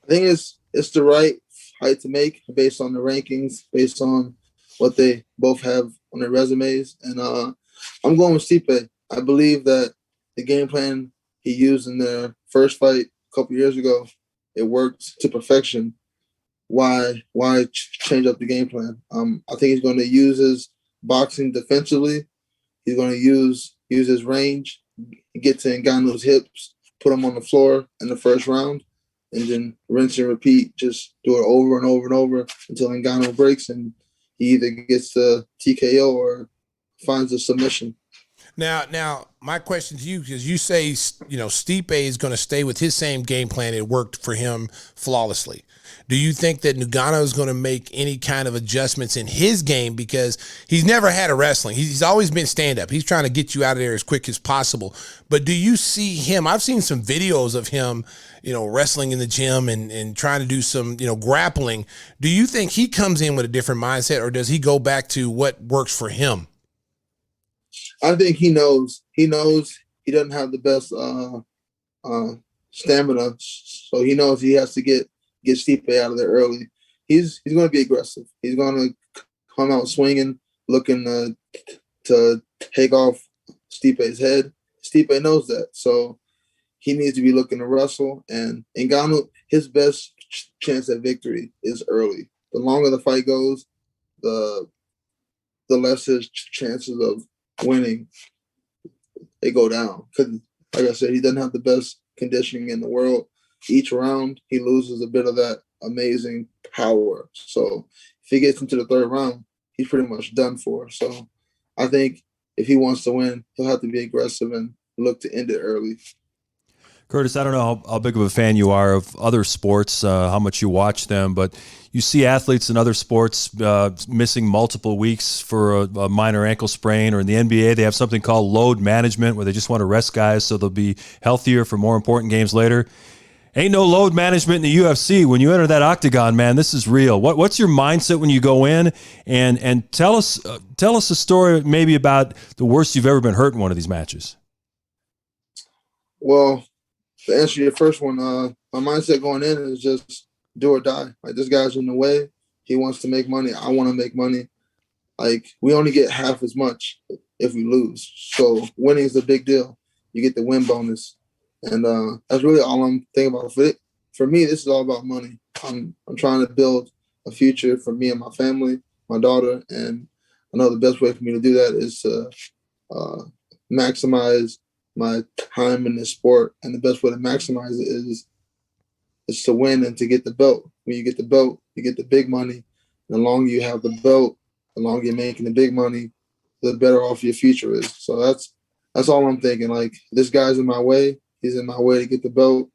think it's the right fight to make based on the rankings, based on what they both have on their resumes. And I'm going with Stipe. I believe that the game plan he used in their first fight a couple years ago, it worked to perfection. Why change up the game plan? I think he's going to use his boxing defensively. He's going to use his range, get to Ngannou's hips, put him on the floor in the first round, and then rinse and repeat. Just do it over and over and over until Ngannou breaks and he either gets the TKO or finds a submission. Now, my question to you, because you say, Stipe is going to stay with his same game plan. It worked for him flawlessly. Do you think that Ngannou is going to make any kind of adjustments in his game, because he's never had a wrestling? He's always been stand-up. He's trying to get you out of there as quick as possible. But do you see him? I've seen some videos of him, wrestling in the gym and trying to do some, grappling. Do you think he comes in with a different mindset, or does he go back to what works for him? I think he knows. He knows he doesn't have the best stamina, so he knows he has to get Stipe out of there early. He's going to be aggressive. He's going to come out swinging, looking to take off Stipe's head. Stipe knows that, so he needs to be looking to wrestle. And Ngannou, his best chance at victory is early. The longer the fight goes, the less his chances of winning they go down, because like I said, he doesn't have the best conditioning in the world. Each round, he loses a bit of that amazing power. So if he gets into the third round, he's pretty much done for. So I think if he wants to win, he'll have to be aggressive and look to end it early. Curtis, I don't know how big of a fan you are of other sports, how much you watch them, but you see athletes in other sports missing multiple weeks for a minor ankle sprain, or in the NBA, they have something called load management where they just want to rest guys so they'll be healthier for more important games later. Ain't no load management in the UFC. When you enter that octagon, man, this is real. What's your mindset when you go in? And tell us a story maybe about the worst you've ever been hurt in one of these matches. Well, to answer your first one, my mindset going in is just do or die. Like, this guy's in the way. He wants to make money. I want to make money. Like, we only get half as much if we lose. So winning is a big deal. You get the win bonus. And that's really all I'm thinking about. For me, this is all about money. I'm trying to build a future for me and my family, my daughter. And I know the best way for me to do that is to maximize my time in this sport. And the best way to maximize it is to win and to get the belt. When you get the belt, you get the big money. And the longer you have the belt, the longer you're making the big money, the better off your future is. So that's all I'm thinking. Like, this guy's in my way. He's in my way to get the belt,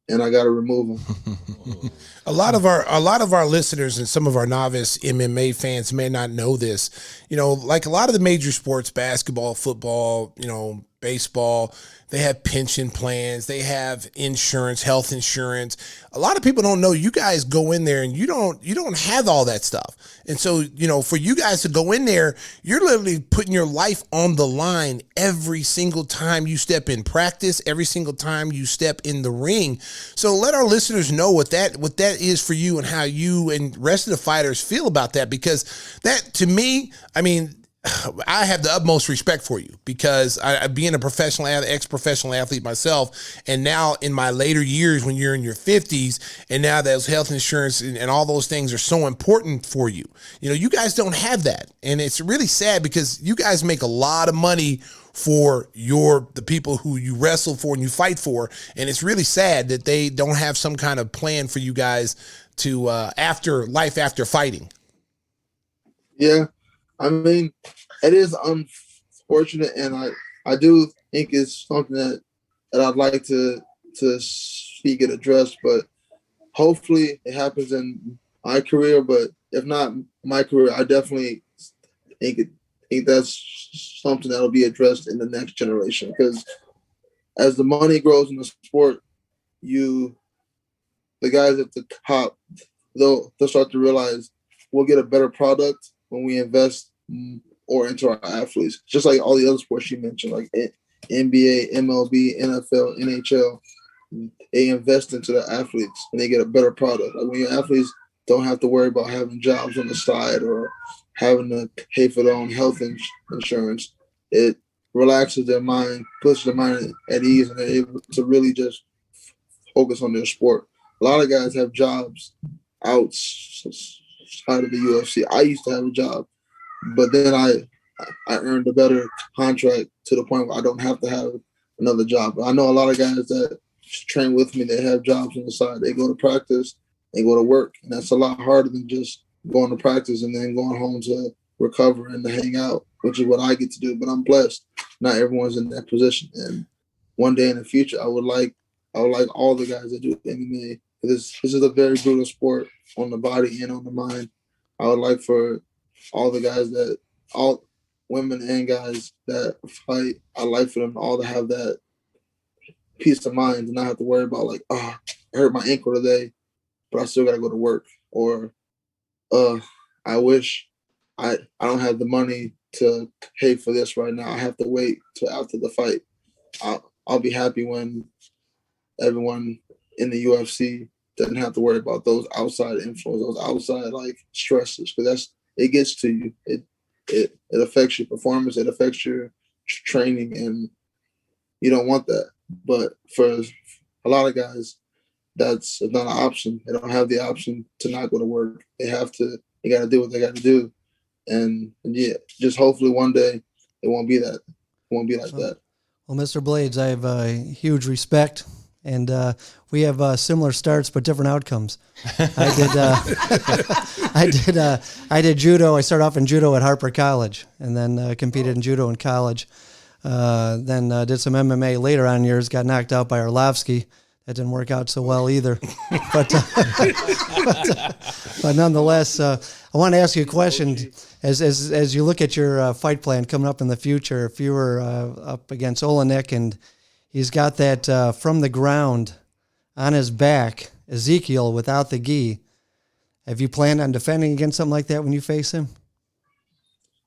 and I got to remove him. A lot of our listeners and some of our novice MMA fans may not know this. You know, like a lot of the major sports, basketball, football, you know, baseball, they have pension plans, they have insurance, health insurance. A lot of people don't know you guys go in there and you don't have all that stuff. And so, you know, for you guys to go in there, you're literally putting your life on the line every single time you step in practice, every single time you step in the ring. So let our listeners know what that is for you and how you and rest of the fighters feel about that, because that, to me, I mean, I have the utmost respect for you, because I being a professional, ex-professional athlete myself, and now in my later years when you're in your 50s, and now those health insurance and all those things are so important for you. You know, you guys don't have that, and it's really sad because you guys make a lot of money for the people who you wrestle for and you fight for, and it's really sad that they don't have some kind of plan for you guys to after fighting. Yeah. I mean, it is unfortunate, and I do think it's something that I'd like to see get addressed, but hopefully it happens in my career. But if not my career, I definitely think that's something that'll be addressed in the next generation, because as the money grows in the sport, the guys at the top, they'll start to realize we'll get a better product when we invest or into our athletes, just like all the other sports you mentioned, like NBA, MLB, NFL, NHL. They invest into the athletes and they get a better product. Like, when your athletes don't have to worry about having jobs on the side or having to pay for their own health insurance, it relaxes their mind, puts their mind at ease, and they're able to really just focus on their sport. A lot of guys have jobs outside of the UFC. I used to have a job, but then I earned a better contract to the point where I don't have to have another job. I know a lot of guys that train with me, they have jobs on the side. They go to practice, they go to work, and that's a lot harder than just going to practice and then going home to recover and to hang out, which is what I get to do. But I'm blessed. Not everyone's in that position. And one day in the future, I would like all the guys that do MMA. This is a very brutal sport on the body and on the mind. I would like for all the guys all women and guys that fight, I'd like for them all to have that peace of mind and not have to worry about, like, I hurt my ankle today, but I still got to go to work. Or I wish I don't have the money to pay for this right now. I have to wait till after the fight. I'll be happy when everyone in the UFC doesn't have to worry about those outside influences, those outside like stresses, because it gets to you. It affects your performance. It affects your training, and you don't want that. But for a lot of guys, that's not an option. They don't have the option to not go to work. They got to do what they got to do. And yeah, just hopefully one day it won't be that. It won't be like that. Well, Mr. Blaydes, I have huge respect, and we have similar starts but different outcomes. I did judo. I started off in judo at Harper College, and then competed in judo in college. Then did some MMA later on in years. Got knocked out by Arlovsky. That didn't work out so well either. but nonetheless, I want to ask you a question. As you look at your fight plan coming up in the future, if you were up against Olenek and he's got that from the ground on his back, Ezekiel without the gi, have you planned on defending against something like that when you face him?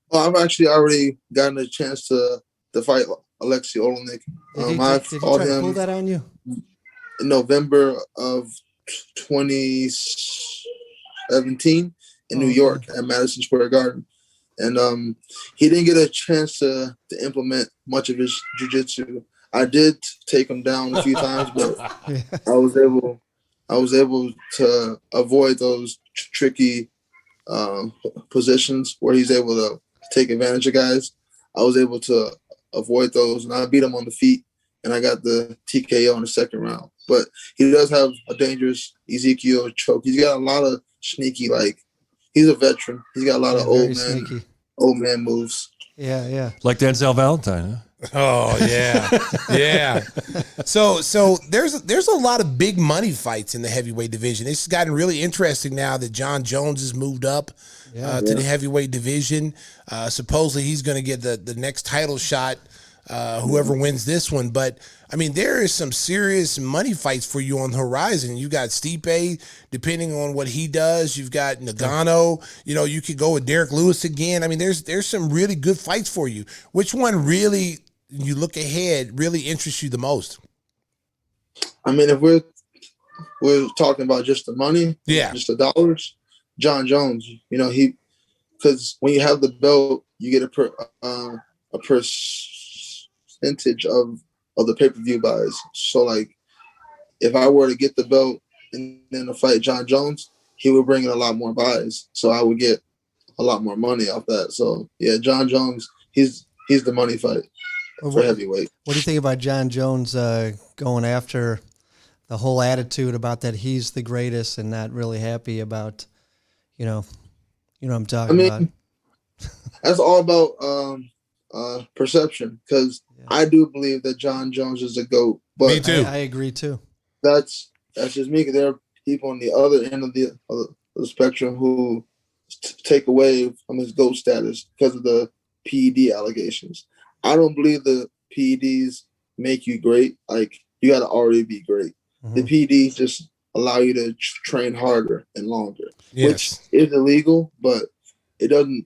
Well, I've actually already gotten a chance to fight Alexei Olenek. Did he I try fought to him pull that on you? in November of 2017 in New York at Madison Square Garden. And he didn't get a chance to implement much of his jiu-jitsu. I did take him down a few times, but I was able to avoid those tricky positions where he's able to take advantage of guys. I was able to avoid those, and I beat him on the feet, and I got the TKO in the second round. But he does have a dangerous Ezekiel choke. He's got a lot of sneaky, he's a veteran. He's got a lot of old man moves. Yeah. Like Denzel Valentine, huh? Oh yeah, yeah. So there's a lot of big money fights in the heavyweight division. It's gotten really interesting now that John Jones has moved up to the heavyweight division. Supposedly he's going to get the next title shot, whoever wins this one. But I mean, there is some serious money fights for you on the horizon. You got Stipe, depending on what he does. You've got Nagano. You could go with Derek Lewis again. I mean, there's some really good fights for you. Which one really, you look ahead, really interests you the most? I mean, if we're talking about just the money, just the dollars, John Jones. Because when you have the belt, you get a percentage of the pay-per-view buys. So, if I were to get the belt and then to fight John Jones, he would bring in a lot more buys. So I would get a lot more money off that. So, yeah, John Jones, he's the money fight for heavyweight. What do you think about John Jones going after the whole attitude about that he's the greatest and not really happy about, what I'm talking about? That's all about perception, because I do believe that John Jones is a GOAT. But me too. I agree too. That's just me. 'Cause there are people on the other end of the spectrum who take away from his GOAT status because of the PED allegations. I don't believe the PEDs make you great. You got to already be great. The PEDs just allow you to train harder and longer, which is illegal, but it doesn't.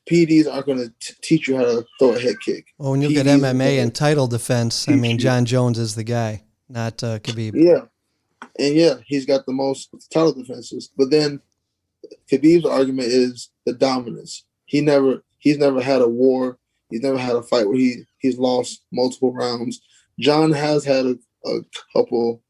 PEDs aren't going to teach you how to throw a head kick. Well, when you look at MMA and title defense, I mean, John Jones is the guy, not Khabib. Yeah. And he's got the most title defenses. But then Khabib's argument is the dominance. He's never had a war. He's never had a fight where he's lost multiple rounds. John has had a couple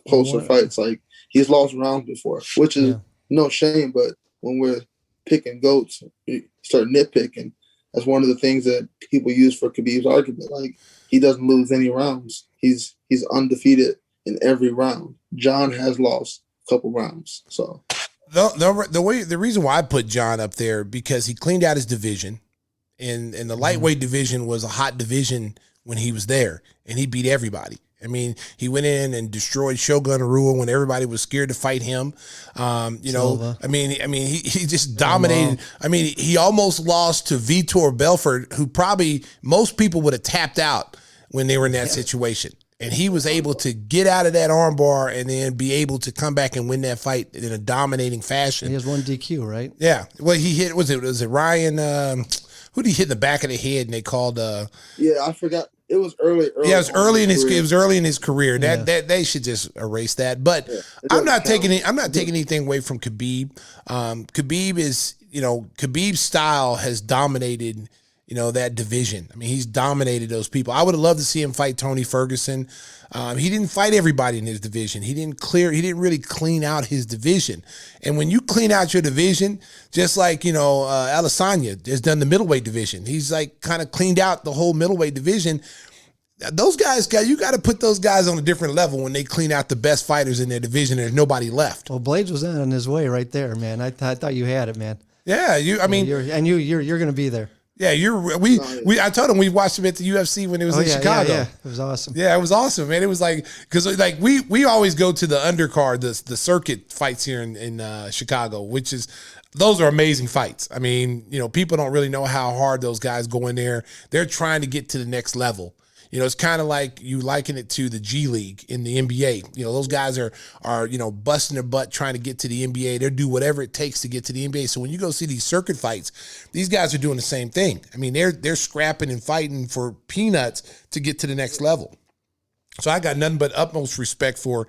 closer fights. He's lost rounds before, which is no shame. But when we're picking GOATs, you start nitpicking. That's one of the things that people use for Khabib's argument. He doesn't lose any rounds. He's undefeated in every round. John has lost a couple rounds. So the reason why I put John up there, because he cleaned out his division, and the lightweight division was a hot division when he was there, and he beat everybody. I mean, he went in and destroyed Shogun Arua when everybody was scared to fight him. Silva. He just dominated. I mean, he almost lost to Vitor Belfort, who probably most people would have tapped out when they were in that situation. And he was able to get out of that armbar and then be able to come back and win that fight in a dominating fashion. He has one DQ, right? Yeah. Well, he hit. Was it Ryan? Who did he hit in the back of the head? And they called. I forgot. It was early. Yeah, it was early in his. It was early in his career. That they should just erase that. But I'm not taking anything away from Khabib. Khabib is, Khabib's style has dominated, that division. I mean, he's dominated those people. I would have loved to see him fight Tony Ferguson. He didn't fight everybody in his division. He didn't really clean out his division. And when you clean out your division, just like, Adesanya has done the middleweight division, he's kind of cleaned out the whole middleweight division. those guys, you got to put those guys on a different level when they clean out the best fighters in their division. There's nobody left. Well, Blaydes was on his way right there, man. I thought you had it, man. Yeah, I mean, you're going to be there. yeah, I told him we watched him at the UFC when it was in Chicago. Yeah, it was awesome. Yeah, it was awesome, man. It was like, because like we always go to the undercard, the circuit fights here in Chicago, which is, those are amazing fights. I mean, people don't really know how hard those guys go in there. They're trying to get to the next level. It's kind of like you liken it to the G League in the NBA. Those guys are busting their butt trying to get to the NBA. They'll do whatever it takes to get to the NBA. So when you go see these circuit fights, these guys are doing the same thing. I mean, they're scrapping and fighting for peanuts to get to the next level. So I got nothing but utmost respect for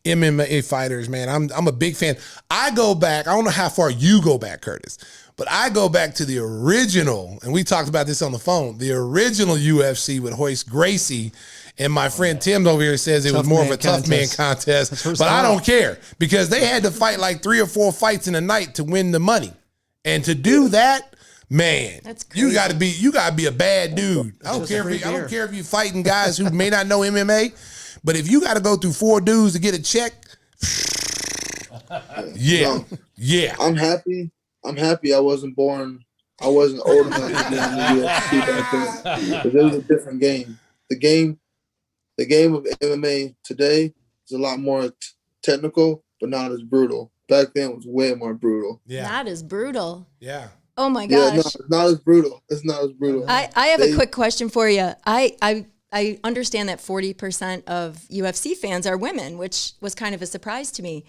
MMA fighters, man. I'm a big fan. I go back, I don't know how far you go back, Curtis, but I go back to the original, and we talked about this on the phone, the original UFC with Hoist Gracie, and my friend Tim over here says it was more of a tough man contest, but I don't care, because they had to fight like 3 or 4 fights in a night to win the money. And to do that, man, you gotta be a bad dude. I don't care if you're fighting guys who may not know MMA, but if you got to go through 4 dudes to get a check, yeah. I'm happy I wasn't old enough to be on the UFC back then, because it was a different game. The game of MMA today is a lot more technical, but not as brutal. Back then it was way more brutal. Yeah, not as brutal. Yeah. Oh my gosh. Yeah, no, it's not as brutal. It's not as brutal. I have a quick question for you. I understand that 40% of UFC fans are women, which was kind of a surprise to me.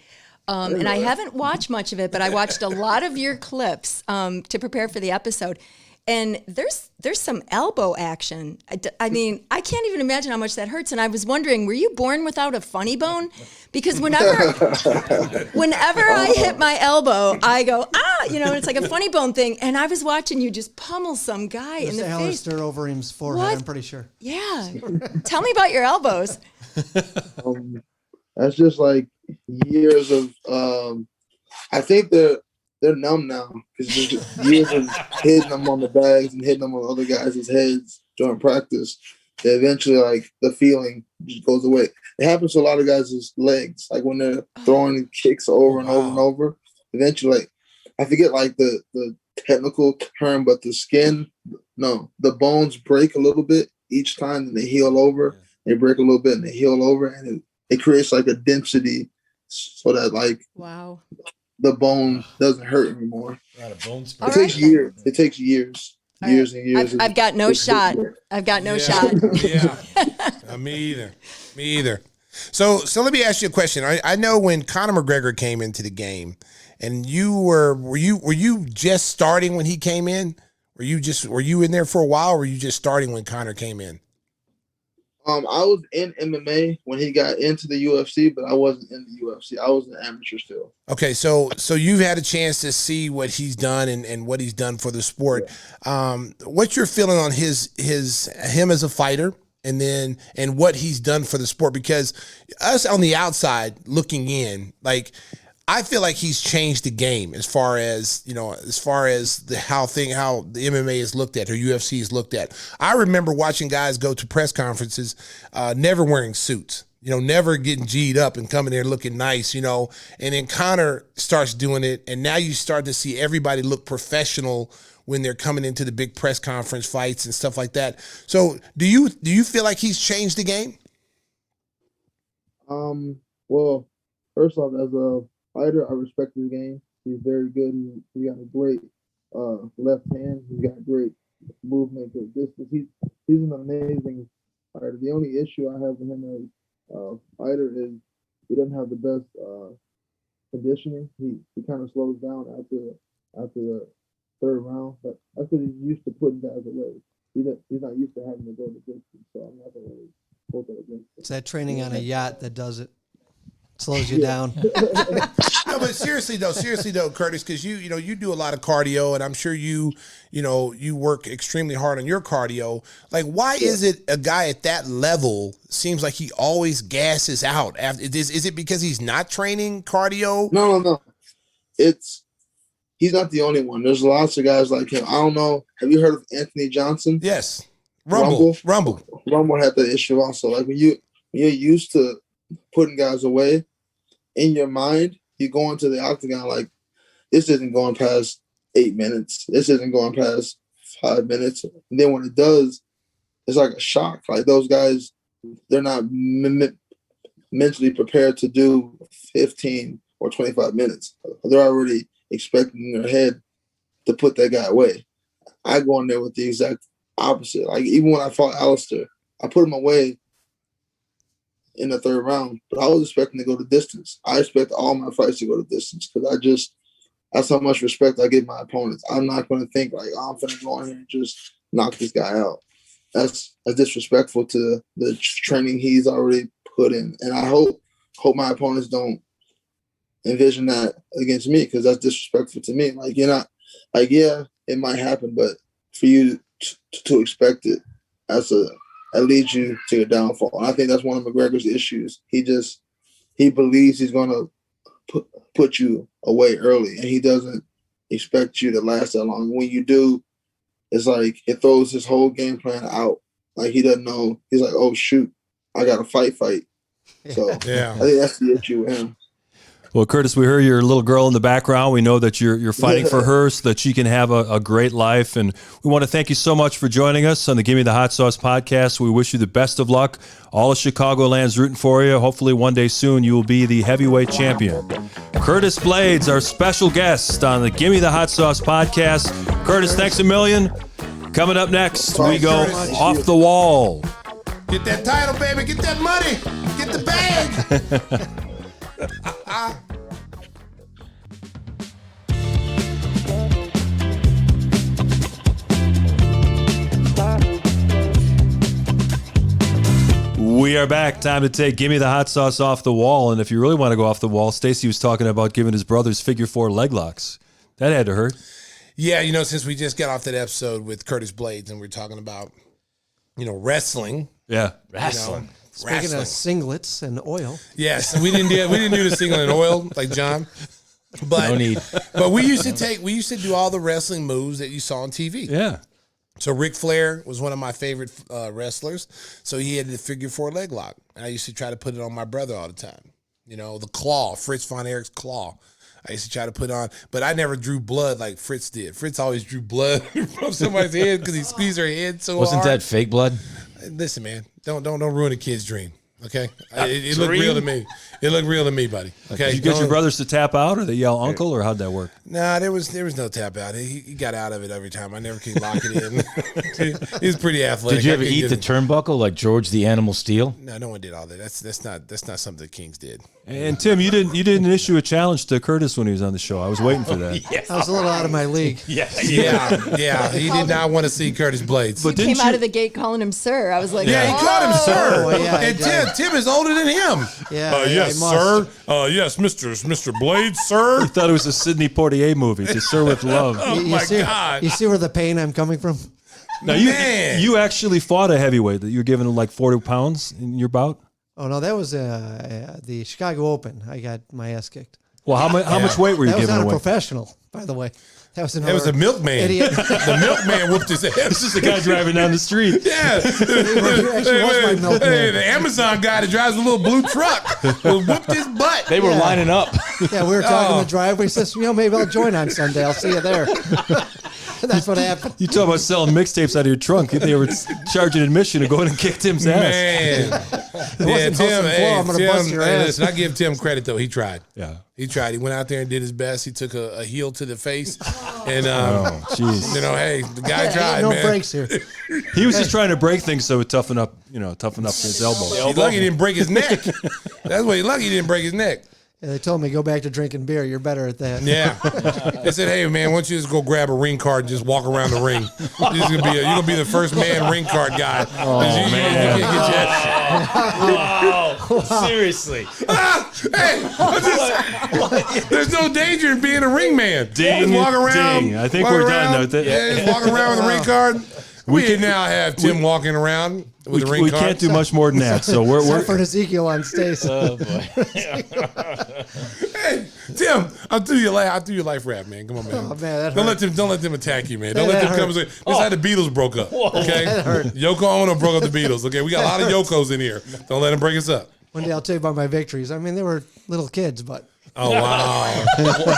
And I haven't watched much of it, but I watched a lot of your clips to prepare for the episode. And there's some elbow action. I mean, I can't even imagine how much that hurts. And I was wondering, were you born without a funny bone? Because whenever I hit my elbow, I go, it's like a funny bone thing. And I was watching you just pummel some guy in the face. Alistair Overeem's forehead, what? I'm pretty sure. Yeah. Tell me about your elbows. That's just like years of, I think they're numb now, because years of hitting them on the bags and hitting them on other guys' heads during practice. They eventually, like, the feeling just goes away. It happens to a lot of guys' legs, like when they're throwing kicks over and over and over. Eventually, like, I forget like the technical term, but the bones break a little bit each time, and they heal over. They break a little bit and they heal over, and it creates like a density so that like the bone doesn't hurt anymore. It takes years. It takes years. Years and years. I've got no shot. I've got no shot. Yeah. Me either. So let me ask you a question. I know when Conor McGregor came into the game, and were you just starting when he came in? Were you in there for a while, or were you just starting when Conor came in? I was in MMA when he got into the UFC, but I wasn't in the UFC. I was an amateur still. Okay, so you've had a chance to see what he's done and what he's done for the sport. Yeah. What's your feeling on him as a fighter, and what he's done for the sport? Because us on the outside looking in, like, I feel like he's changed the game as far as how the MMA is looked at, or UFC is looked at. I remember watching guys go to press conferences, never wearing suits, never getting G'd up and coming there looking nice, and then Conor starts doing it, and now you start to see everybody look professional when they're coming into the big press conference fights and stuff like that. So do you feel like he's changed the game? Well, first off, as a fighter, I respect his game. He's very good. He's got a great left hand. He's got great movement, good distance. He's an amazing fighter. The only issue I have with him as fighter is he doesn't have the best conditioning. He kind of slows down after the third round, but that's because he's used to putting guys away. He's not used to having to go the distance, so I'm not going to really hold that against him. It's that training on a yacht that does it. Slows you down. No, but seriously though, Curtis, because you do a lot of cardio, and I'm sure you work extremely hard on your cardio. Like, why is it a guy at that level seems like he always gasses out? Is it because he's not training cardio? No. He's not the only one. There's lots of guys like him. I don't know. Have you heard of Anthony Johnson? Yes. Rumble. Rumble had that issue also. Like when you're used to putting guys away, in your mind, you go into the octagon like this isn't going past 8 minutes. This isn't going past 5 minutes. And then when it does, it's like a shock. Like those guys, they're not mentally prepared to do 15 or 25 minutes. They're already expecting in their head to put that guy away. I go in there with the exact opposite. Like even when I fought Alistair, I put him away in the third round, but I was expecting to go the distance. I expect all my fights to go the distance because that's how much respect I give my opponents. I'm not going to think like, oh, I'm going to go in here and just knock this guy out. That's disrespectful to the training he's already put in. And I hope my opponents don't envision that against me because that's disrespectful to me. Like, you're not, like, yeah, it might happen, but for you to expect it, that leads you to your downfall. And I think that's one of McGregor's issues. He believes he's going to put you away early, and he doesn't expect you to last that long. When you do, it's like it throws his whole game plan out. Like he doesn't know. He's like, oh, shoot, I got to fight. So yeah. I think that's the issue with him. Well, Curtis, we heard your little girl in the background. We know that you're fighting for her so that she can have a great life. And we want to thank you so much for joining us on the Give Me the Hot Sauce podcast. We wish you the best of luck. All of Chicagoland's rooting for you. Hopefully one day soon you will be the heavyweight champion. Curtis Blaydes, our special guest on the Give Me the Hot Sauce podcast. Curtis, thanks a million. Coming up next, we go off the wall. Get that title, baby. Get that money. Get the bag. We are back. Time to take Gimme the Hot Sauce off the wall. And if you really want to go off the wall, Stacey was talking about giving his brothers figure 4 leg locks. That had to hurt. Yeah, since we just got off that episode with Curtis Blaydes and we're talking about, wrestling. Yeah. Wrestling. Speaking of singlets and oil. Yes, we didn't do the singlet and oil like John. But No need. But we used to do all the wrestling moves that you saw on TV. Yeah. So Ric Flair was one of my favorite wrestlers. So he had the figure 4 leg lock. And I used to try to put it on my brother all the time. The claw, Fritz von Erich's claw. I used to try to put on, but I never drew blood like Fritz did. Fritz always drew blood from somebody's head because he squeezed their head so Wasn't hard. that fake blood? Listen, man, don't ruin a kid's dream. Okay, it looked real to me. It looked real to me, buddy. Okay, Did you get your brothers to tap out, or they yell uncle, or how'd that work? Nah, there was no tap out. He got out of it every time. I never could lock it in. He's pretty athletic. Did you ever eat the turnbuckle like George the Animal Steel? No, no one did all that. That's not something the Kings did. And Tim, you didn't issue a challenge to Curtis when he was on the show. I was waiting for that. I was a little out of my league. Yeah. He did not want to see Curtis Blaydes. But Came out of the gate calling him sir. I was like, yeah, he called him sir. Oh, yeah, And Tim is older than him. Yeah, Yes, he must. sir. Yes, Mr. Blaydes, sir. He thought it was a Sidney Poitier movie, To Sir with Love. Oh my see, God. You see where the pain I'm coming from? Now, Man. you actually fought a heavyweight that you were giving like 40 pounds in your bout? Oh, no, that was the Chicago Open. I got my ass kicked. Well, how much weight were you That was giving not a away? professional, by the way. That was That was a milkman. Idiot. The milkman whooped his ass. This is the guy driving down the street. Yeah. actually was my milkman. Hey, the Amazon guy that drives a little blue truck whooped his butt. They were lining up. Yeah, we were talking in the driveway. He says, maybe I'll join on Sunday. I'll see you there. That's what happened. You talk about selling mixtapes out of your trunk. They were charging admission to go in and kick Tim's ass. Man. wasn't Hudson Flow, I'm gonna bust your ass. Listen, I give Tim credit, though. He tried. Yeah. He tried. He went out there and did his best. He took a heel to the face. And, Jeez. hey, the guy Ain't tried, no man. breaks here. He was just trying to break things so it toughen up his elbow. He's lucky he didn't break his neck. That's why he's lucky he didn't break his neck. Yeah, they told me, go back to drinking beer. You're better at that. Yeah. They said, hey, man, why don't you just go grab a ring card and just walk around the ring? You're going to be the first man ring card guy. Oh, man. Seriously. There's no danger in being a ring man. Ding, just walk around. ding. I think walk we're around, done. Yeah, just walk around with a ring card. We now have Tim walking around with a ring We card. can't do much more than that. So we're Except for Ezekiel on Stacey. Oh boy. Hey, Tim, I'll do your life rap, man. Come on, man. Oh, man, that don't hurt. let them attack you, man. Don't That let them come hurt. and say, this is how the Beatles broke up. Okay? Yoko Ono broke up the Beatles. Okay, we got a lot of Yokos in here. Don't let them break us up. One day I'll tell you about my victories. I mean, they were little kids, but Oh, wow.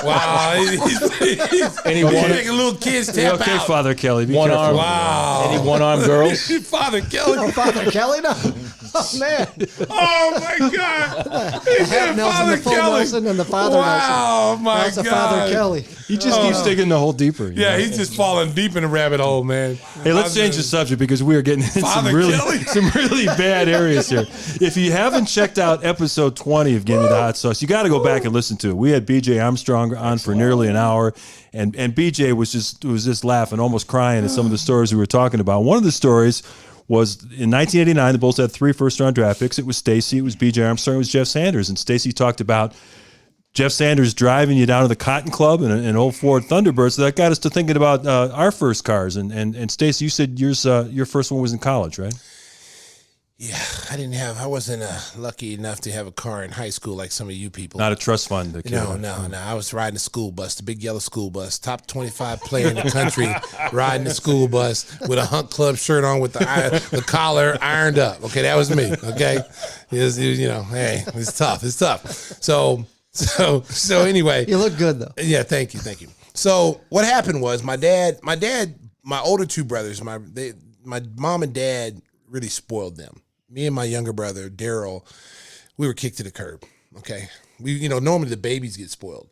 Wow. He's making little kids tap okay, out. Father Kelly. Be One careful. arm. Wow. Any one-armed girls? Father Kelly. Father Kelly, no. Oh man, Oh, my God. He half said Nelson, Father the full Kelly. Nelson, and the Father Wow, Nelson. my That's a God. Father Kelly. He just keeps digging the hole deeper. you Yeah, know? he's just falling deep in the rabbit hole, man. Hey, let's change the subject because we are getting into Father Kelly. some really bad areas here. If you haven't checked out episode 20 of Give Me the Hot Sauce, you got to go back and listen to it. We had BJ Armstrong on for nearly an hour, and BJ was just laughing, almost crying at some of the stories we were talking about. One of the stories was in 1989, the Bulls had 3 first-round draft picks. It was Stacey, it was BJ Armstrong, it was Jeff Sanders, and Stacey talked about Jeff Sanders driving you down to the Cotton Club in an old Ford Thunderbird. So that got us to thinking about our first cars. And Stacey, you said your first one was in college, right? Yeah, I wasn't lucky enough to have a car in high school like some of you people. Not a trust fund. No. I was riding the school bus, the big yellow school bus, top 25 player in the country, riding the school bus with a Hunt Club shirt on with the collar ironed up. Okay, that was me. Okay, hey, it's tough. It's tough. So anyway, You look good though. yeah, thank you. So what happened was my older 2 brothers, my mom and dad really spoiled them. Me and my younger brother, Daryl, we were kicked to the curb. Okay. Normally the babies get spoiled.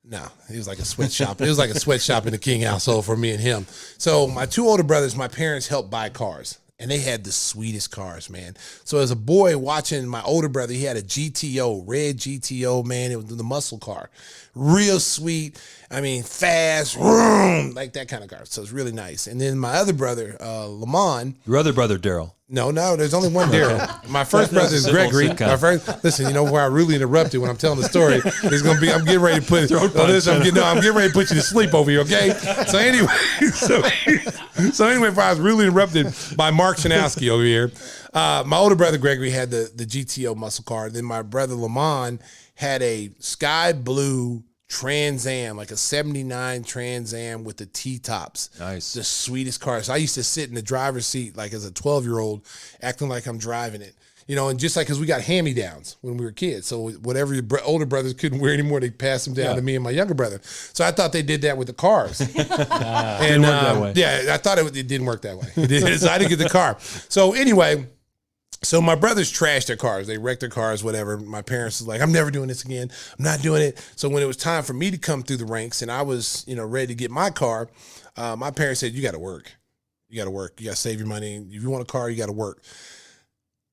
No, it was like a sweatshop. It was like a sweatshop in the King household for me and him. So my 2 older brothers, my parents helped buy cars. And they had the sweetest cars, man. So as a boy watching my older brother, he had a GTO, red GTO, man. It was the muscle car. Real sweet. I mean, fast, vroom, like that kind of car. So it's really nice. And then my other brother, Lamont. Your other brother, Daryl. No, there's only one Daryl. My first brother is Gregory. Listen, where I really interrupted when I'm telling the story, it's gonna be. I'm getting ready to put. I'm getting ready to put you to sleep over here. Okay. So anyway, before I was really interrupted by Mark Chanowski over here. My older brother Gregory had the GTO muscle car. Then my brother Lamont had a sky blue Trans Am, like a 79 Trans Am with the T-tops. Nice. The sweetest car. So I used to sit in the driver's seat like as a 12-year-old acting like I'm driving it. And just like, because we got hand-me-downs when we were kids. So whatever your older brothers couldn't wear anymore, they passed them down to me and my younger brother. So I thought they did that with the cars. And Didn't work that way. Yeah, I thought it didn't work that way. It did. So I didn't get the car. So anyway, so my brothers trashed their cars. They wrecked their cars, whatever. My parents was like, I'm never doing this again. I'm not doing it. So when it was time for me to come through the ranks and I was, ready to get my car, my parents said, you got to work. You got to work. You got to save your money. If you want a car, you got to work.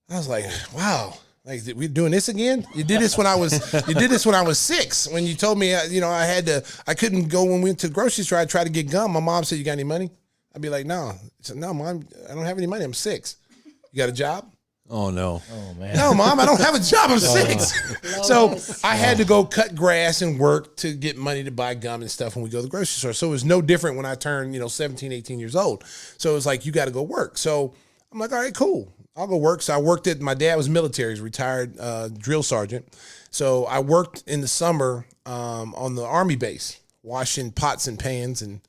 I was like, wow. Like, we're doing this again? You did this when I was 6. When you told me, I couldn't go when we went to the grocery store. I tried to get gum. My mom said, you got any money? I'd be like, no. She said, no, Mom, I don't have any money. I'm 6. You got a job? Oh, no. Oh man. No, Mom, I don't have a job. I'm 6. So I had to go cut grass and work to get money to buy gum and stuff when we go to the grocery store. So it was no different when I turned, 17, 18 years old. So it was like, you got to go work. So I'm like, all right, cool. I'll go work. So I worked my dad was military, he's retired drill sergeant. So I worked in the summer on the Army base, washing pots and pans and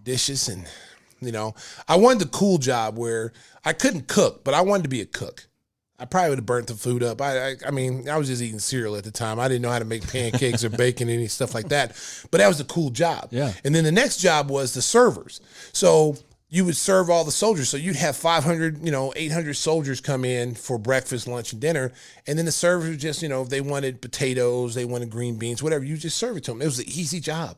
dishes. And, I wanted the cool job where I couldn't cook, but I wanted to be a cook. I probably would have burnt the food up. I was just eating cereal at the time. I didn't know how to make pancakes or bacon, any stuff like that. But that was the cool job. Yeah. And then the next job was the servers. So you would serve all the soldiers. So you'd have 500, 800 soldiers come in for breakfast, lunch, and dinner. And then the servers would just, if they wanted potatoes, they wanted green beans, whatever, you just serve it to them. It was an easy job.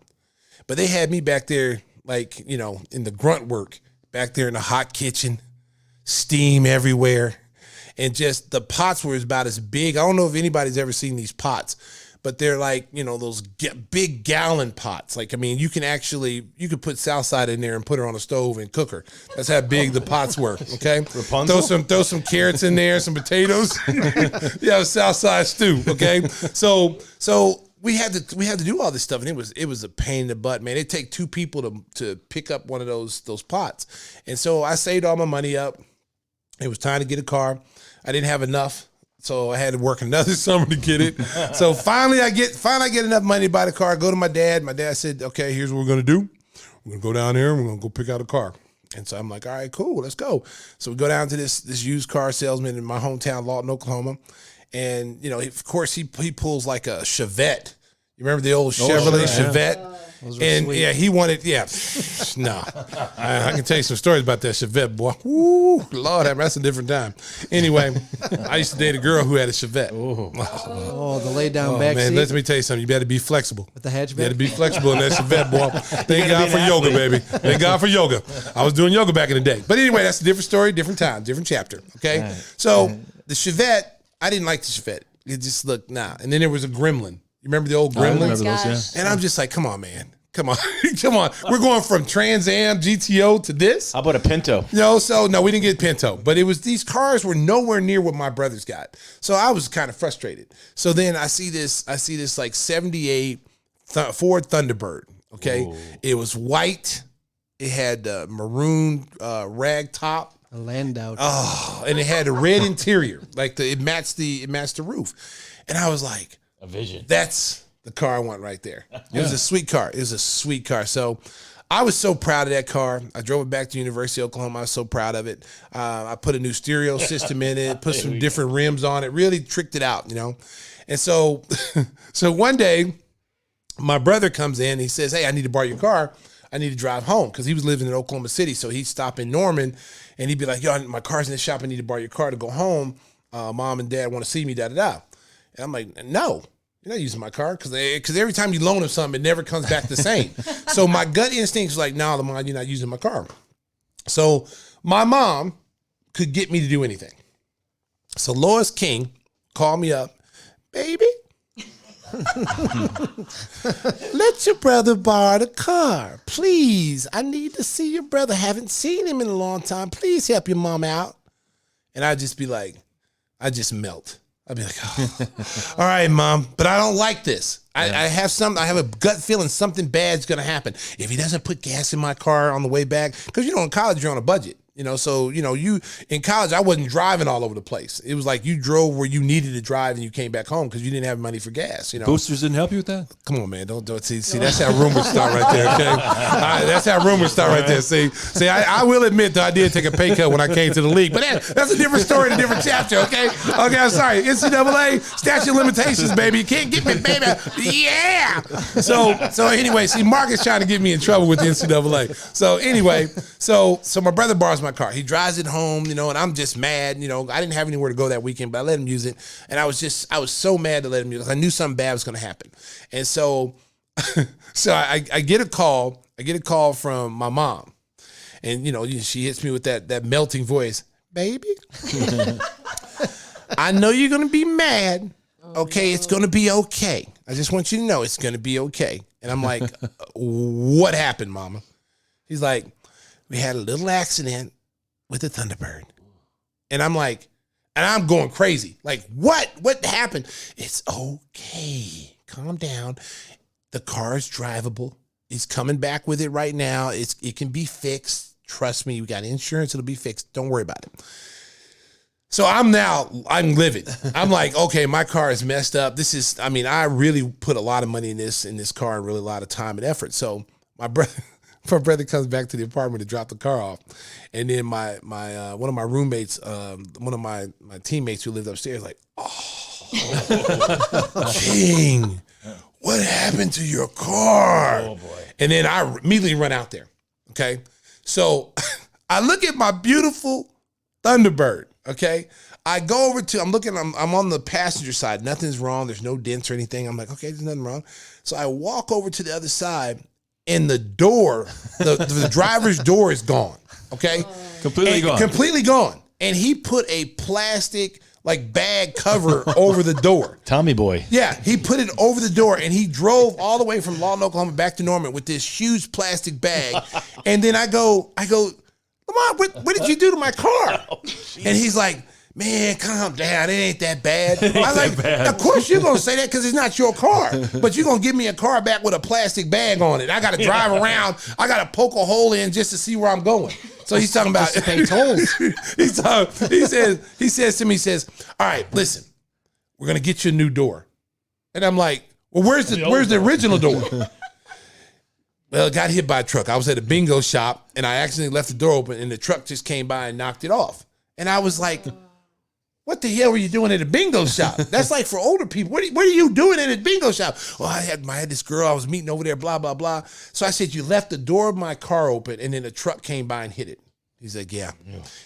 But they had me back there, like, in the grunt work, back there in the hot kitchen, steam everywhere. And just the pots were about as big. I don't know if anybody's ever seen these pots, but they're like, those big gallon pots. Like, you could put Southside in there and put her on a stove and cook her. That's how big the pots were. Okay. Rapunzel? Throw some carrots in there, some potatoes. Yeah, Southside stew. Okay. So we had to do all this stuff, and it was a pain in the butt, man. It'd take 2 people to pick up one of those pots. And so I saved all my money up. It was time to get a car. I didn't have enough, so I had to work another summer to get it. So finally I get enough money to buy the car. I go to my dad. My dad said, okay, here's what we're gonna do. We're gonna go down there and we're gonna go pick out a car. And so I'm like, all right, cool, let's go. So we go down to this used car salesman in my hometown, Lawton, Oklahoma. And, you know, of course, he pulls like a Chevette. You remember the old Chevrolet Chevette? And sweet. Yeah, he wanted, no. I can tell you some stories about that Chevette, boy. Woo, Lord, that's a different time. Anyway, I used to date a girl who had a Chevette. Oh, the lay down back man, seat. let me tell you something. You better be flexible. With the hatchback? You better be flexible in that Chevette, boy. Thank God for yoga, baby. Thank God for yoga. I was doing yoga back in the day. But anyway, that's a different story, different time, different chapter, okay? Right. So the Chevette, I didn't like the Chevette. It just looked, nah. And then there was a Gremlin. You remember the old Gremlins? I remember those, yeah. And I'm just like, come on, man. Come on. Come on. We're going from Trans Am GTO to this. How about a Pinto? So we didn't get Pinto. But it was, these cars were nowhere near what my brothers got. So I was kind of frustrated. So then I see this like 78 Ford Thunderbird. Okay. Whoa. It was white. It had maroon rag top. A Landau. Oh, and it had a red interior. Like it matched the roof. And I was like, a vision. That's the car I want right there. It was a sweet car. It was a sweet car. So I was so proud of that car. I drove it back to University of Oklahoma. I was so proud of it. I put a new stereo system in it, put some different rims on it, really tricked it out, you know. And so one day, my brother comes in. He says, hey, I need to borrow your car. I need to drive home, because he was living in Oklahoma City. So he'd stop in Norman, and he'd be like, yo, my car's in the shop. I need to borrow your car to go home. Mom and Dad want to see me, da-da-da. And I'm like, no, you're not using my car, because every time you loan them something, it never comes back the same. So my gut instinct was like, no, Lamont, you're not using my car. So my mom could get me to do anything. So Lois King called me up, baby, let your brother borrow the car. Please, I need to see your brother. Haven't seen him in a long time. Please help your mom out. And I'd just be like, I just melt. I'd be like, oh, all right, Mom, but I don't like this. I have a gut feeling something bad's going to happen. If he doesn't put gas in my car on the way back, because, you know, in college, you're on a budget. You know, so, you know, in college, I wasn't driving all over the place. It was like you drove where you needed to drive and you came back home because you didn't have money for gas, you know. Boosters didn't help you with that? Come on, man. Don't see, that's how rumors start right there, okay? That's how rumors start right there. See, I will admit that I did take a pay cut when I came to the league, but that's a different story and a different chapter, okay? Okay, I'm sorry. NCAA, statute of limitations, baby. You can't get me, baby. Yeah! So anyway, see, Mark is trying to get me in trouble with the NCAA. So anyway, so my brother borrows my car. He drives it home, you know, and I'm just mad. You know, I didn't have anywhere to go that weekend, but I let him use it. And I was so mad to let him use it. I knew something bad was going to happen. And so I get a call. I get a call from my mom. And, you know, she hits me with that melting voice. Baby, I know you're going to be mad. Okay, it's going to be okay. I just want you to know it's going to be okay. And I'm like, what happened, Mama? He's like, we had a little accident with the Thunderbird. And I'm like, and I'm going crazy. Like, what? What happened? It's okay. Calm down. The car is drivable. He's coming back with it right now. It can be fixed. Trust me, we got insurance. It'll be fixed. Don't worry about it. So I'm livid. I'm like, okay, my car is messed up. I really put a lot of money in this car and really a lot of time and effort. So my brother comes back to the apartment to drop the car off. And then my one of my roommates, one of my teammates who lived upstairs, like, oh, King, what happened to your car? Oh, boy. And then I immediately run out there, okay? So I look at my beautiful Thunderbird, okay? I go over to, I'm on the passenger side. Nothing's wrong. There's no dents or anything. I'm like, okay, there's nothing wrong. So I walk over to the other side, and the door, the driver's door is gone, okay? Completely gone. And he put a plastic, like, bag cover over the door. Tommy boy. Yeah, he put it over the door, and he drove all the way from Lawton, Oklahoma back to Norman with this huge plastic bag. And then I go, Lamont, what did you do to my car? Oh, and he's like, man, calm down. It ain't that bad. I was like, of course you're going to say that because it's not your car. But you're going to give me a car back with a plastic bag on it. I got to drive around. I got to poke a hole in just to see where I'm going. So he's talking about pay tolls. he says to me, all right, listen, we're going to get you a new door. And I'm like, well, where's the original door? Well, it got hit by a truck. I was at a bingo shop, and I accidentally left the door open, and the truck just came by and knocked it off. And I was like, what the hell were you doing at a bingo shop? That's like for older people. What are you doing at a bingo shop? Well, I had this girl I was meeting over there, blah, blah, blah. So I said, you left the door of my car open, and then a truck came by and hit it. He's like, yeah.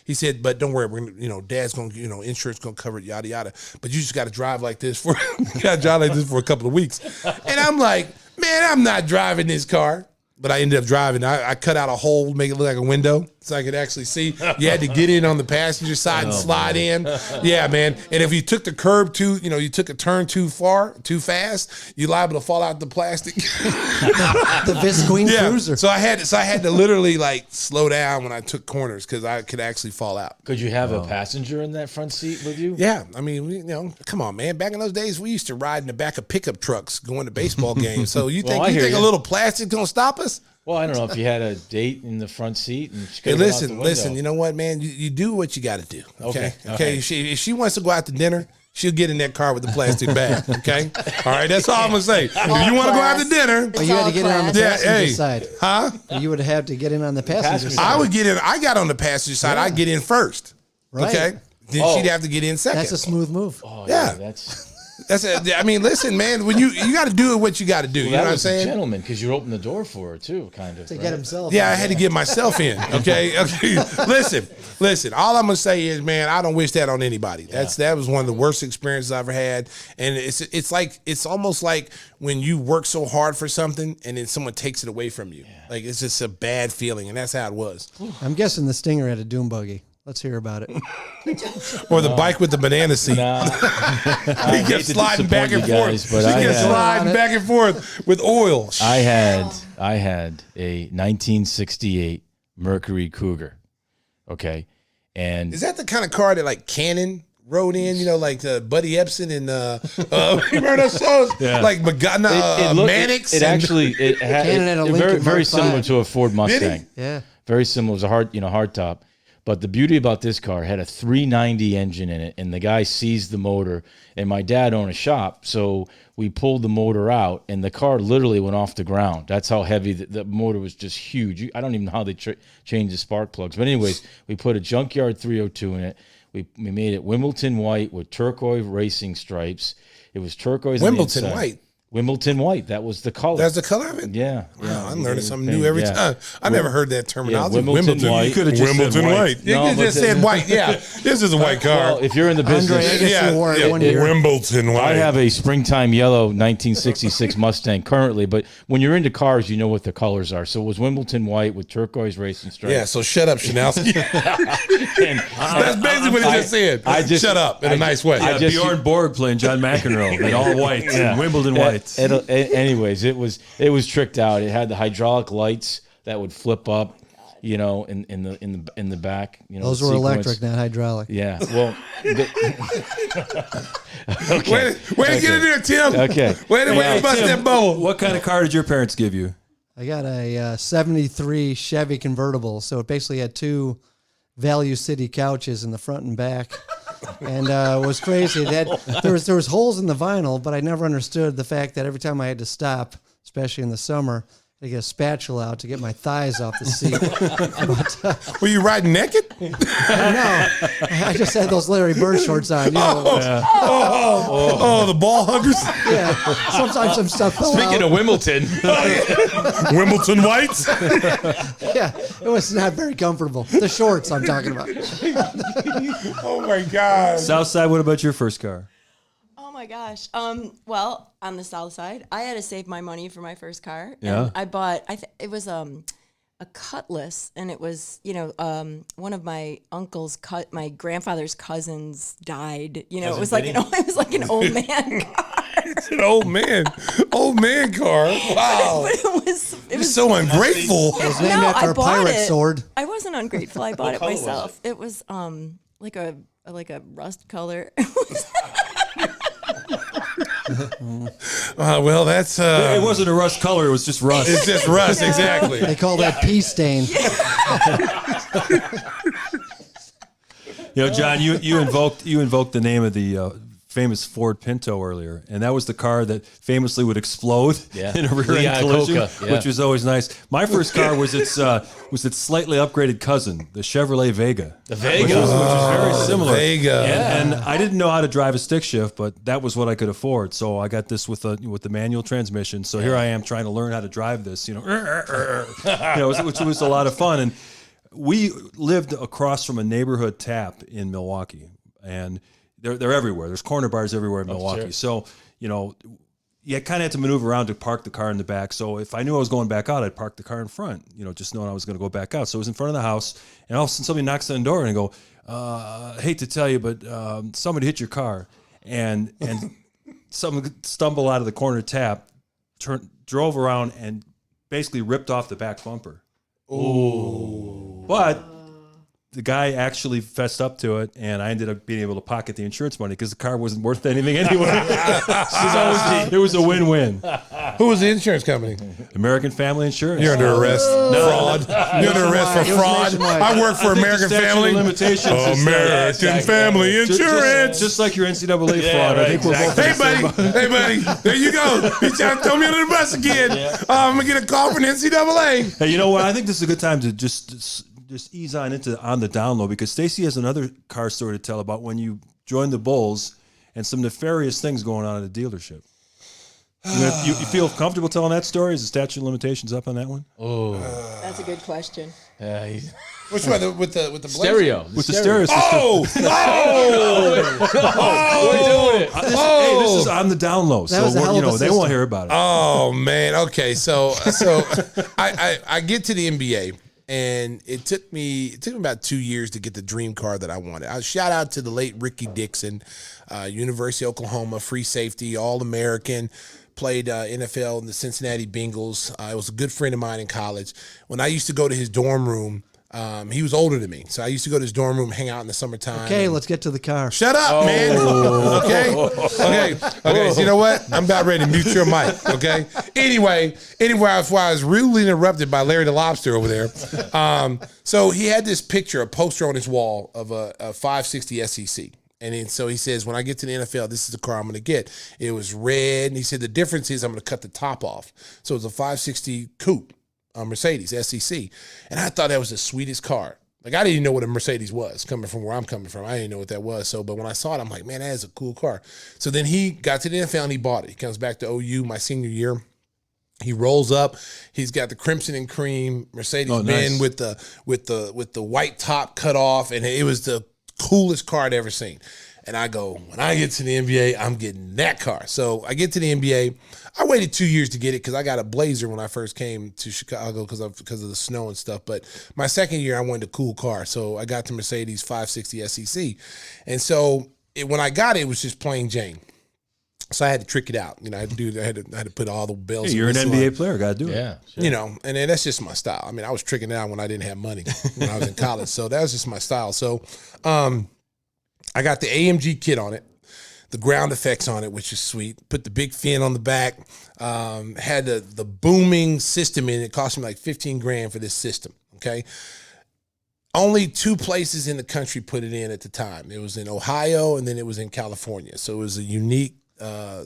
He said, but don't worry, we're gonna, Dad's gonna, insurance gonna cover it, yada yada. But you just got to drive like this for a couple of weeks. And I'm like, man, I'm not driving this car. But I ended up driving. I cut out a hole, make it look like a window, so I could actually see. You had to get in on the passenger side and slide in. Yeah, man. And if you took the curb you took a turn too fast, you're liable to fall out the plastic. The Visqueen Cruiser. So I had to literally like slow down when I took corners because I could actually fall out. Could you have a passenger in that front seat with you? Yeah, I mean, come on, man. Back in those days, we used to ride in the back of pickup trucks going to baseball games. So you think a little plastic gonna stop us? Well, I don't know if you had a date in the front seat. And hey, listen. You know what, man? You do what you got to do. Okay. Okay. If she wants to go out to dinner, she'll get in that car with the plastic bag. Okay. All right. That's all I'm gonna say. If you want to go out to dinner, You had to get in on the passenger side. Huh? You would have to get in on the passenger side. I would get in. I got on the passenger side. I get in first. Right. Okay. Then she'd have to get in second. That's a smooth move. Oh, Yeah. That's it. I mean, listen, man. When you got to do what you got to do. You know what I'm saying? Gentleman, because you opened the door for her too, kind of. To get himself. Yeah, I had to get myself in. Okay. Listen. All I'm gonna say is, man, I don't wish that on anybody. That was one of the worst experiences I ever had. And it's almost like when you work so hard for something and then someone takes it away from you. Yeah. Like it's just a bad feeling, and that's how it was. I'm guessing the Stinger had a dune buggy. Let's hear about it. Or the bike with the banana seat. Nah, He kept sliding back and forth. He kept sliding back and forth with oil. I had a 1968 Mercury Cougar. Okay, and Is that the kind of car that like Cannon rode in? Like Buddy Epson and remember those shows? Yeah. Like Mannix. It had Cannon had a very Lincoln similar Mark to a Ford Mustang. Yeah. Very similar. It was a hard top. But the beauty about this car had a 390 engine in it, and the guy seized the motor. And my dad owned a shop, so we pulled the motor out, and the car literally went off the ground. That's how heavy the motor was. Just huge. I don't even know how they changed the spark plugs. But anyways, we put a Junkyard 302 in it. We made it Wimbledon white with turquoise racing stripes. It was turquoise. Wimbledon white. Wimbledon white. That was the color. That's the color of it? Yeah. Wow, I'm learning something new every time. I never heard that terminology. Wimbledon white. You could have just said white. You just said white. Yeah. This is a white car. Well, if you're in the business. Andre, I guess you wore it 1 year. Wimbledon white. I have a springtime yellow 1966 Mustang currently, but when you're into cars, you know what the colors are. So it was Wimbledon white with turquoise racing stripes. Yeah, so shut up, Chanelski. That's basically what he just said. Shut up in a nice way. Bjorn Borg playing John McEnroe in all white, Wimbledon white. Anyways, it was tricked out. It had the hydraulic lights that would flip up, in the back. Those were electric, not hydraulic. Yeah. Well. Okay. Way to get in there, Tim. Okay. Way to bust that bubble. What kind of car did your parents give you? I got a 73 Chevy convertible, so it basically had two Value City couches in the front and back. And it was crazy. There was holes in the vinyl, but I never understood the fact that every time I had to stop, especially in the summer, I get a spatula out to get my thighs off the seat. But, were you riding naked? No, I just had those Larry Bird shorts on. The ball huggers. Yeah, sometimes some stuff fell Speaking out. of Wimbledon. Wimbledon whites? Yeah, it was not very comfortable. The shorts I'm talking about. Oh, my God. Southside, what about your first car? Oh my gosh. Well, on the south side, I had to save my money for my first car. Yeah. And I bought. It was a Cutlass, and it was one of my my grandfather's cousins died. It was like an old man car. It's an old man car. Wow. But it was so ungrateful. It was named after a pirate sword. I wasn't ungrateful. I bought it myself. It was like a rust color. Well, that's It wasn't a rust color; it was just rust. it's just rust, exactly. They call that pea stain. John, you invoked the name of the famous Ford Pinto earlier, and that was the car that famously would explode in a rear-end collision, which was always nice. My first car was its slightly upgraded cousin, the Chevrolet Vega. The Vega, which was very similar. Vega. And I didn't know how to drive a stick shift, but that was what I could afford. So I got this with the manual transmission. So here I am trying to learn how to drive this, which was a lot of fun. And we lived across from a neighborhood tap in Milwaukee, and they're everywhere. There's corner bars everywhere in Milwaukee. Sure. So, you kind of had to maneuver around to park the car in the back. So if I knew I was going back out, I'd park the car in front, just knowing I was going to go back out. So it was in front of the house, and all of a sudden somebody knocks on the door and I go, I hate to tell you, but somebody hit your car. And someone stumbled out of the corner tap, drove around and basically ripped off the back bumper. Ooh. But the guy actually fessed up to it, and I ended up being able to pocket the insurance money because the car wasn't worth anything anyway. It was a win-win. Who was the insurance company? American Family Insurance. You're under arrest. Fraud. You're under arrest for fraud. I work for American Family. Limitations. American Family Insurance. Just like your NCAA fraud. I think we're both. Hey, buddy. There you go. You trying to throw me under the bus again. I'm going to get a call from the NCAA. Hey, you know what? I think this is a good time to just ease on the down low, because Stacey has another car story to tell about when you joined the Bulls and some nefarious things going on at the dealership. You feel comfortable telling that story? Is the statute of limitations up on that one? Oh, that's a good question. Which one? With the Blaydes? Stereo. With the stereo system. Hey, this is on the down low, so they won't hear about it. Oh man. Okay. So I get to the NBA. And it took me about 2 years to get the dream car that I wanted. I shout out to the late Ricky Dixon, University of Oklahoma, free safety, All-American, played NFL in the Cincinnati Bengals. It was a good friend of mine in college. When I used to go to his dorm room, he was older than me, so I used to go to his dorm room, hang out in the summertime. Okay, let's get to the car. Shut up, man. Okay. So you know what? I'm about ready to mute your mic. Okay. Anyway, I was rudely interrupted by Larry the Lobster over there. So he had this picture, a poster on his wall of a 560 SEC. And then, so he says, when I get to the NFL, this is the car I'm going to get. It was red. And he said, the difference is I'm going to cut the top off. So it's a 560 coupe. Mercedes SEC, and I thought that was the sweetest car. Like, I didn't even know what a Mercedes was, coming from where I'm coming from. I didn't know what that was. So, but when I saw it, I'm like, man, that is a cool car. So then he got to the NFL and he bought it. He comes back to OU my senior year. He rolls up. He's got the crimson and cream Mercedes-Benz with the white top cut off, and it was the coolest car I'd ever seen. And I go, when I get to the NBA, I'm getting that car. So I get to the NBA. I waited 2 years to get it because I got a Blazer when I first came to Chicago because of the snow and stuff. But my second year, I wanted a cool car. So I got the Mercedes 560 SEC. And so when I got it, it was just plain Jane. So I had to trick it out. I had to put all the bells. Hey, you're an NBA player, gotta do it. Yeah, sure. And then that's just my style. I mean, I was tricking it out when I didn't have money when I was in college. So that was just my style. So I got the AMG kit on it, the ground effects on it, which is sweet. Put the big fin on the back. Had the booming system in it. It cost me like $15,000 for this system. Okay. Only 2 places in the country put it in at the time. It was in Ohio and then it was in California. So it was a unique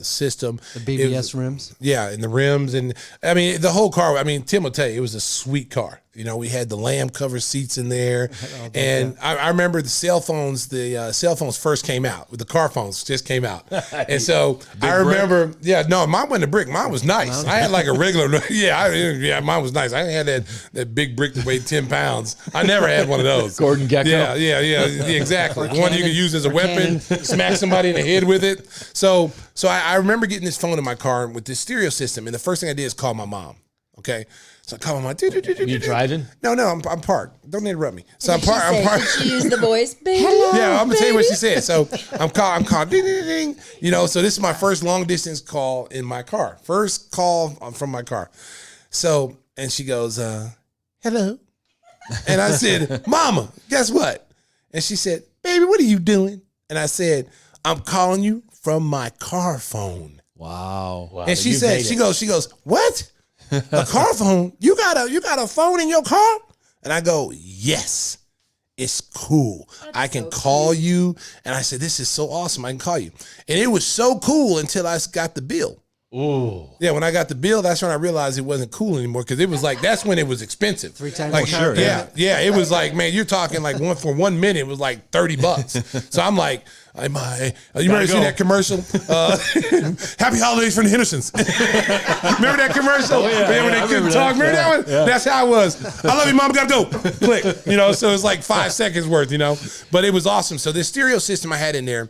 system. The BBS rims. Yeah, and the rims. And I mean, the whole car, Tim will tell you, it was a sweet car. We had the lamb cover seats in there. And I remember the cell phones first came out. The car phones just came out. And so I remember, mine wasn't a brick. Mine was nice. I had like a regular, mine was nice. I had that big brick that weighed 10 pounds. I never had one of those. Gordon Gekko. Yeah, exactly. The one you could use as a weapon, smack somebody in the head with it. So I remember getting this phone in my car with this stereo system. And the first thing I did is call my mom. Okay. So I call my mom. You driving? No, I'm parked. Don't interrupt me. So I'm parked. Did she use the voice? Baby, yeah, I'm gonna tell you what she said. So I'm calling. Ding, ding, ding. So this is my first long distance call in my car. First call from my car. So and she goes, hello. And I said, Mama, guess what? And she said, baby, what are you doing? And I said, I'm calling you from my car phone. Wow. And she said, she goes, what? A car phone? You got a phone in your car? And I go, yes. It's cool. I can call you. And I said, this is so awesome. I can call you. And it was so cool until I got the bill. Ooh. Yeah, when I got the bill, that's when I realized it wasn't cool anymore because it was like, that's when it was expensive. 3 times like, more. Yeah. It was like, man, you're talking like for 1 minute, it was like $30. So I'm like, you remember seeing that commercial? Happy holidays from the Hendersons. Remember that commercial? When they couldn't talk. Remember that one? Yeah. That's how it was. I love you, mom. Gotta go. Click. So it's like 5 seconds worth. But it was awesome. So this stereo system I had in there.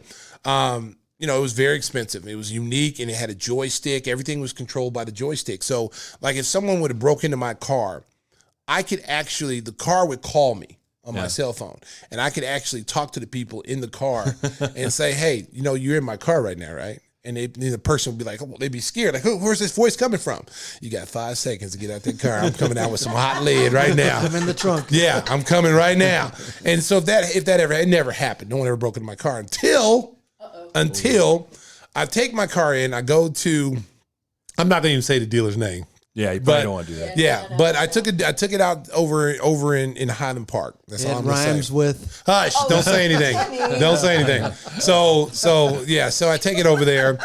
It was very expensive. It was unique and it had a joystick. Everything was controlled by the joystick. So like if someone would have broke into my car, the car would call me on my cell phone and I could actually talk to the people in the car and say, hey, you're in my car right now, right? And the person would be like, they'd be scared. Like, where's this voice coming from? You got 5 seconds to get out that car. I'm coming out with some hot lead right now. I'm in the trunk. Yeah, I'm coming right now. And so if that ever, it never happened. No one ever broke into my car until I take my car in, I go to, I'm not going to even say the dealer's name. Yeah, you probably don't want to do that. Yeah, but I took it out over in Highland Park. That's all I'm going to say. It rhymes with. Hush! Don't say anything. Don't say anything. So I take it over there,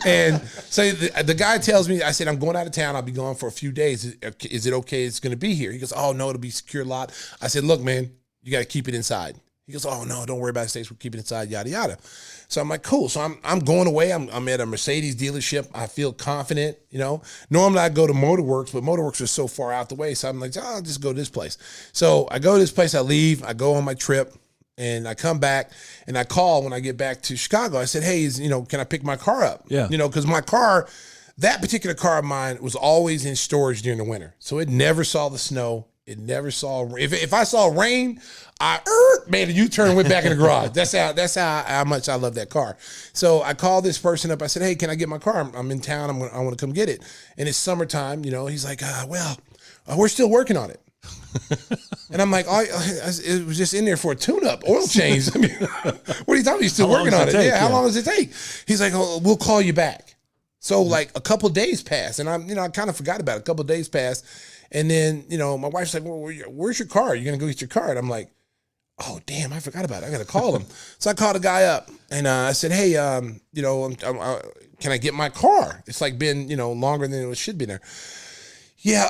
and so the guy tells me, I said, I'm going out of town. I'll be gone for a few days. Is it okay? It's going to be here. He goes, oh no, it'll be secure lot. I said, look, man, you got to keep it inside. He goes, oh no, don't worry about it, Stacey. We'll keep it inside, yada yada. So I'm like, cool. So I'm going away. I'm at a Mercedes dealership. I feel confident, Normally I go to Motorworks, but Motorworks is so far out the way. So I'm like, I'll just go to this place. So I go to this place, I leave, I go on my trip, and I come back and I call when I get back to Chicago. I said, hey, can I pick my car up? Yeah. Because my car, that particular car of mine was always in storage during the winter. So it never saw the snow. It never saw, if I saw rain, I made a U-turn and went back in the garage. That's how much I love that car. So I called this person up. I said, hey, can I get my car? I'm in town. I want to come get it. And it's summertime, He's like, we're still working on it. And I'm like, it was just in there for a tune-up, oil change. I mean, what are you talking about? He's still working on it. Yeah, how long does it take? He's like, we'll call you back. So like a couple days passed, and I kind of forgot about it. A couple days passed. And then, my wife's like, well, where's your car? You're going to go get your car. And I'm like, oh, damn, I forgot about it. I got to call him. So I called the guy up and I said, hey, can I get my car? It's like been, longer than it should be there. Yeah,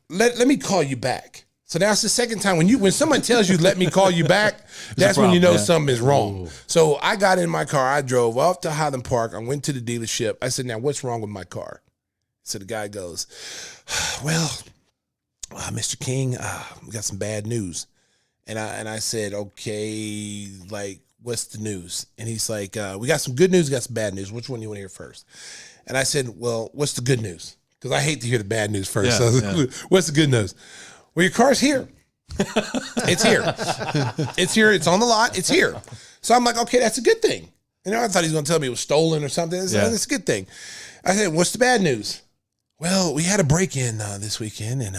let me call you back. So that's the second time when someone tells you, let me call you back, that's when you know something is wrong. Ooh. So I got in my car. I drove up to Highland Park. I went to the dealership. I said, now what's wrong with my car? So the guy goes, well, Mr. King, we got some bad news. And I said, okay, like, what's the news? And he's like, we got some good news, we got some bad news. Which one do you want to hear first? And I said, well, what's the good news? Because I hate to hear the bad news first. What's the good news? Well, your car's here. It's here. It's here. It's on the lot. It's here. So I'm like, okay, that's a good thing. I thought he was going to tell me it was stolen or something. That's a good thing. I said, what's the bad news? Well, we had a break-in this weekend, and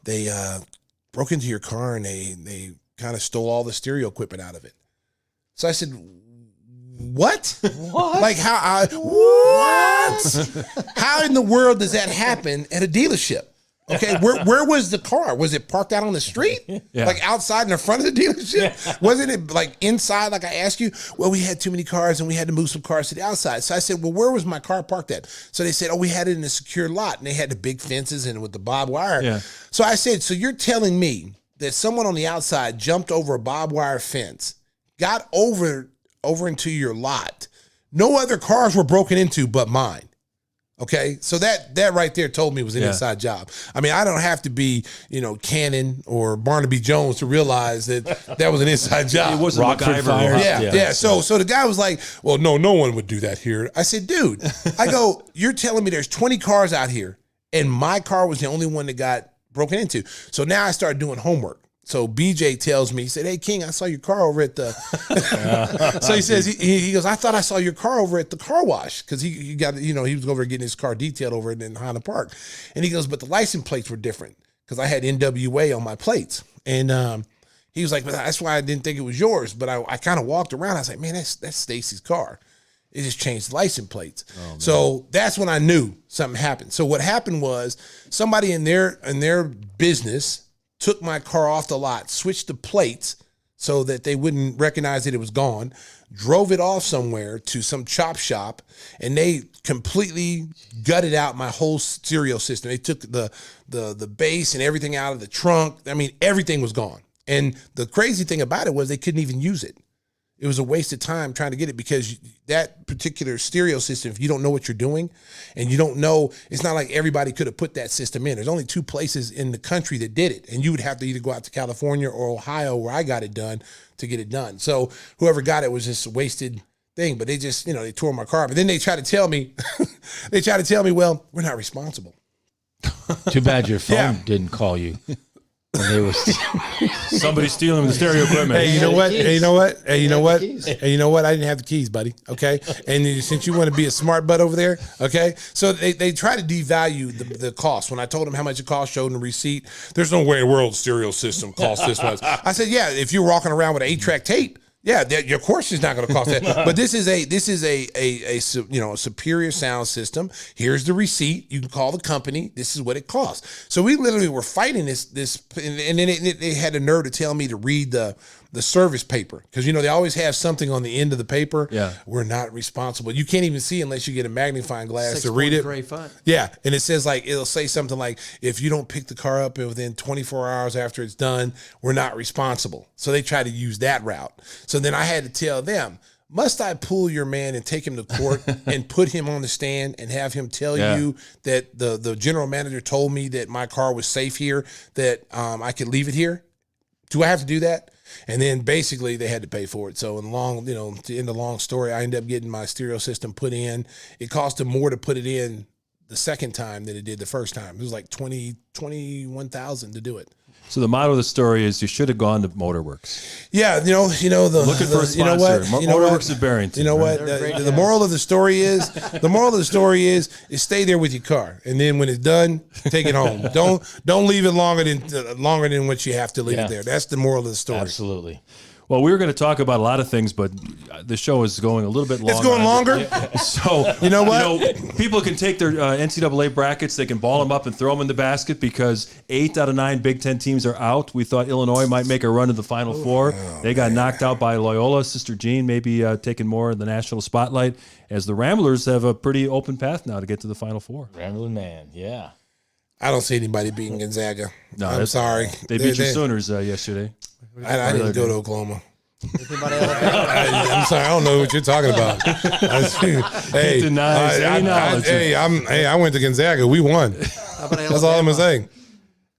they broke into your car, and they kind of stole all the stereo equipment out of it. So I said, what? What? Like how? What? How in the world does that happen at a dealership? Okay, where was the car? Was it parked out on the street? Yeah. Like outside in the front of the dealership? Yeah. Wasn't it like inside like I asked you? Well, we had too many cars and we had to move some cars to the outside. So I said, well, where was my car parked at? So they said, oh, we had it in a secure lot. And they had the big fences and with the barbed wire. Yeah. So I said, so you're telling me that someone on the outside jumped over a barbed wire fence, got over into your lot. No other cars were broken into but mine. Okay, so that right there told me it was an inside job. I mean, I don't have to be, Cannon or Barnaby Jones to realize that was an inside job. It wasn't Rockford Fire. Yeah. So the guy was like, well, no one would do that here. I said, dude, I go, you're telling me there's 20 cars out here and my car was the only one that got broken into. So now I started doing homework. So BJ tells me, he said, hey, King, I saw your car over at the... So he says, he goes, I thought I saw your car over at the car wash because he got, he was over getting his car detailed over in Highland Park. And he goes, but the license plates were different because I had NWA on my plates. And He was like, "But that's why I didn't think it was yours." But I kind of walked around. I was like, "Man, that's Stacey's car." It just changed the license plates. So that's when I knew something happened. So what happened was somebody in their business took my car off the lot, switched the plates so that they wouldn't recognize that it was gone, drove it off somewhere to some chop shop, and they completely gutted out my whole stereo system. They took the bass and everything out of the trunk. I mean, everything was gone. And the crazy thing about it was they couldn't even use it. It was a waste of time trying to get it because that particular stereo system, if you don't know what you're doing and you don't know, it's not like everybody could have put that system in. There's only 2 places in the country that did it. And you would have to either go out to California or Ohio where I got it done to get it done. So whoever got it was just a wasted thing. But they just, they tore my car up. And then they try to tell me, well, we're not responsible. Too bad your phone didn't call you. When they were Somebody stealing the stereo equipment. Hey, you know what? Hey, you know what? Hey, you know what? Hey, you know what? I didn't have the keys, buddy. Okay. And since you want to be a smart butt over there, okay. So they try to devalue the cost. When I told them how much it cost, showed them the receipt. There's no way a world stereo system costs this much. I said, yeah, if you're walking around with an 8-track tape, yeah, your course is not going to cost that. But this is a superior sound system. Here's the receipt. You can call the company. This is what it costs. So we literally were fighting this, and then they had the nerve to tell me to read the service paper because they always have something on the end of the paper. Yeah, we're not responsible. You can't even see unless you get a magnifying glass to read it. Gray font. Yeah, and it says it'll say something like, if you don't pick the car up within 24 hours after it's done, we're not responsible. So they try to use that route. So then I had to tell them, must I pull your man and take him to court and put him on the stand and have him tell you that the general manager told me that my car was safe here, that I could leave it here? Do I have to do that? And then basically they had to pay for it. So to end the long story, I ended up getting my stereo system put in. It cost them more to put it in the second time than it did the first time. It was like $21,000 to do it. So the motto of the story is you should have gone to Motorworks. Yeah, Looking for a sponsor. Motorworks of Barrington. You know what? The moral of the story is stay there with your car, and then when it's done, take it home. Don't leave it longer than what you have to leave it there. That's the moral of the story. Absolutely. Well, we were going to talk about a lot of things, but the show is going a little bit longer. It's going longer? So, you know what? People can take their NCAA brackets, they can ball them up and throw them in the basket because 8 out of 9 Big Ten teams are out. We thought Illinois might make a run to the Final Four. They got knocked out by Loyola. Sister Jean maybe taking more of the national spotlight as the Ramblers have a pretty open path now to get to the Final Four. Rambling man, yeah. I don't see anybody beating Gonzaga. No, I'm sorry. They beat your Sooners yesterday. I didn't go to Oklahoma. I'm sorry, I don't know what you're talking about. Hey, denies any knowledge. I went to Gonzaga. We won. That's all I'm gonna say.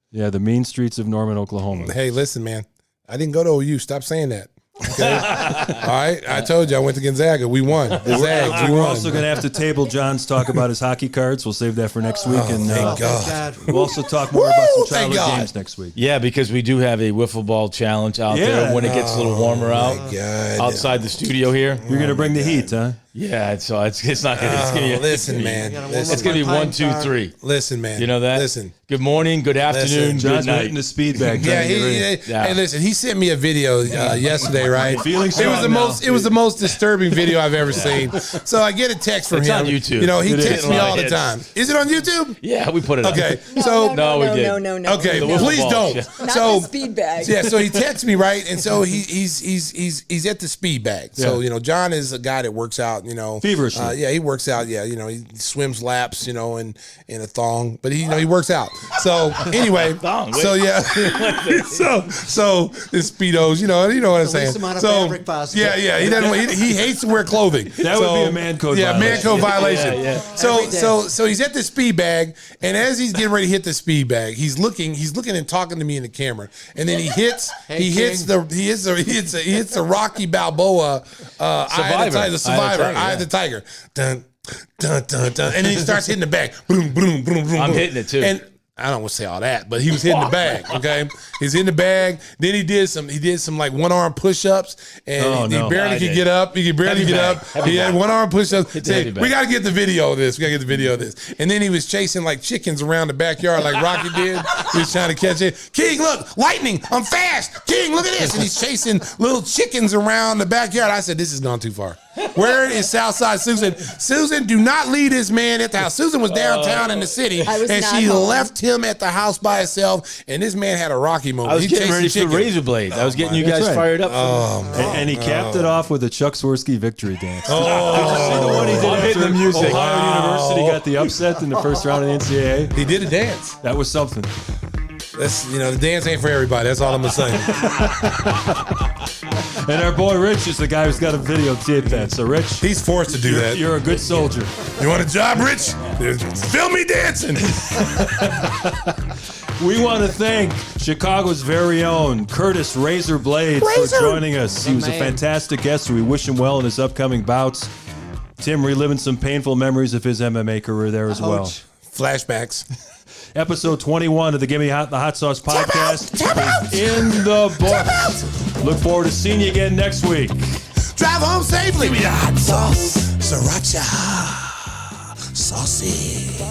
Yeah, the mean streets of Norman, Oklahoma. Hey, listen, man. I didn't go to OU. Stop saying that. Okay. All right. I told you I went to Gonzaga. We won. We're also going to have to table John's talk about his hockey cards. We'll save that for next week. Thank God. We'll also talk more about some childhood games next week. Yeah, because we do have a wiffle ball challenge out there when it gets a little warmer out. Outside the studio here. You're going to bring the heat, huh? Yeah, it's not gonna. Listen, man. It's gonna be 1, 2, 3. Listen, man. You know that. Listen. Good morning. Good afternoon. John's good night. hitting the speed bag. Hey, listen. He sent me a video yesterday, right? It was the most disturbing video I've ever seen. So I get a text from him. It's on YouTube. He texts me all the time. Is it on YouTube? Yeah, we put it. Okay. No, we did. No. Okay, The please wiffle ball. don't. Not So the speed bag. yeah, so he texts me, right? And so he's at the speed bag. So John is a guy that works out, feverishly. Yeah, he works out. Yeah, he swims laps, in a thong, but he works out. So anyway, so yeah, so the speedos, you know what I'm saying. least amount of So fabric possible. yeah, he doesn't. He hates to wear clothing. That would be a man code Yeah, violation. man code violation. Yeah. So he's at the speed bag, and as he's getting ready to hit the speed bag, he's looking and talking to me in the camera, and then he hits the Rocky Balboa Eye of the Tiger. Dun, dun, dun, dun. And then he starts hitting the bag. Boom, boom, boom, boom. I'm boom. hitting it too. And I don't want to say all that, but he was hitting the bag. Okay, he's in the bag. Then he did some like 1-arm push-ups, and he barely could get up. He could barely get up. He had 1-arm push-ups. Say, we got to get the video of this. We got to get the video of this. And then he was chasing like chickens around the backyard, like Rocky did. He was trying to catch it. King, look, lightning! I'm fast. King, look at this! And he's chasing little chickens around the backyard. I said, this has gone too far. Where is Southside Susan? Susan, do not leave this man at the house. Susan was downtown in the city, and she left him at the house by herself, and this man had a Rocky moment. I was getting ready for Razor Blades. I was getting you guys fired up. And he capped it off with a Chuck Swirsky victory dance. Did you see the one he did after the music. Ohio University got the upset in the first round of the NCAA? He did a dance. That was something. That's, the dance ain't for everybody. That's all I'm gonna say. And our boy Rich is the guy who's got to videotape that. So Rich, He's forced to do that. you're a good soldier. You want a job, Rich? Film me dancing. We want to thank Chicago's very own Curtis Razor Blaydes for joining us. He was a fantastic guest. We wish him well in his upcoming bouts. Tim reliving some painful memories of his MMA career there as well. Flashbacks. Episode 21 of the Gimme the Hot Sauce podcast is in the books. Look forward to seeing you again next week. Drive home safely with your hot sauce. Sriracha. Saucy.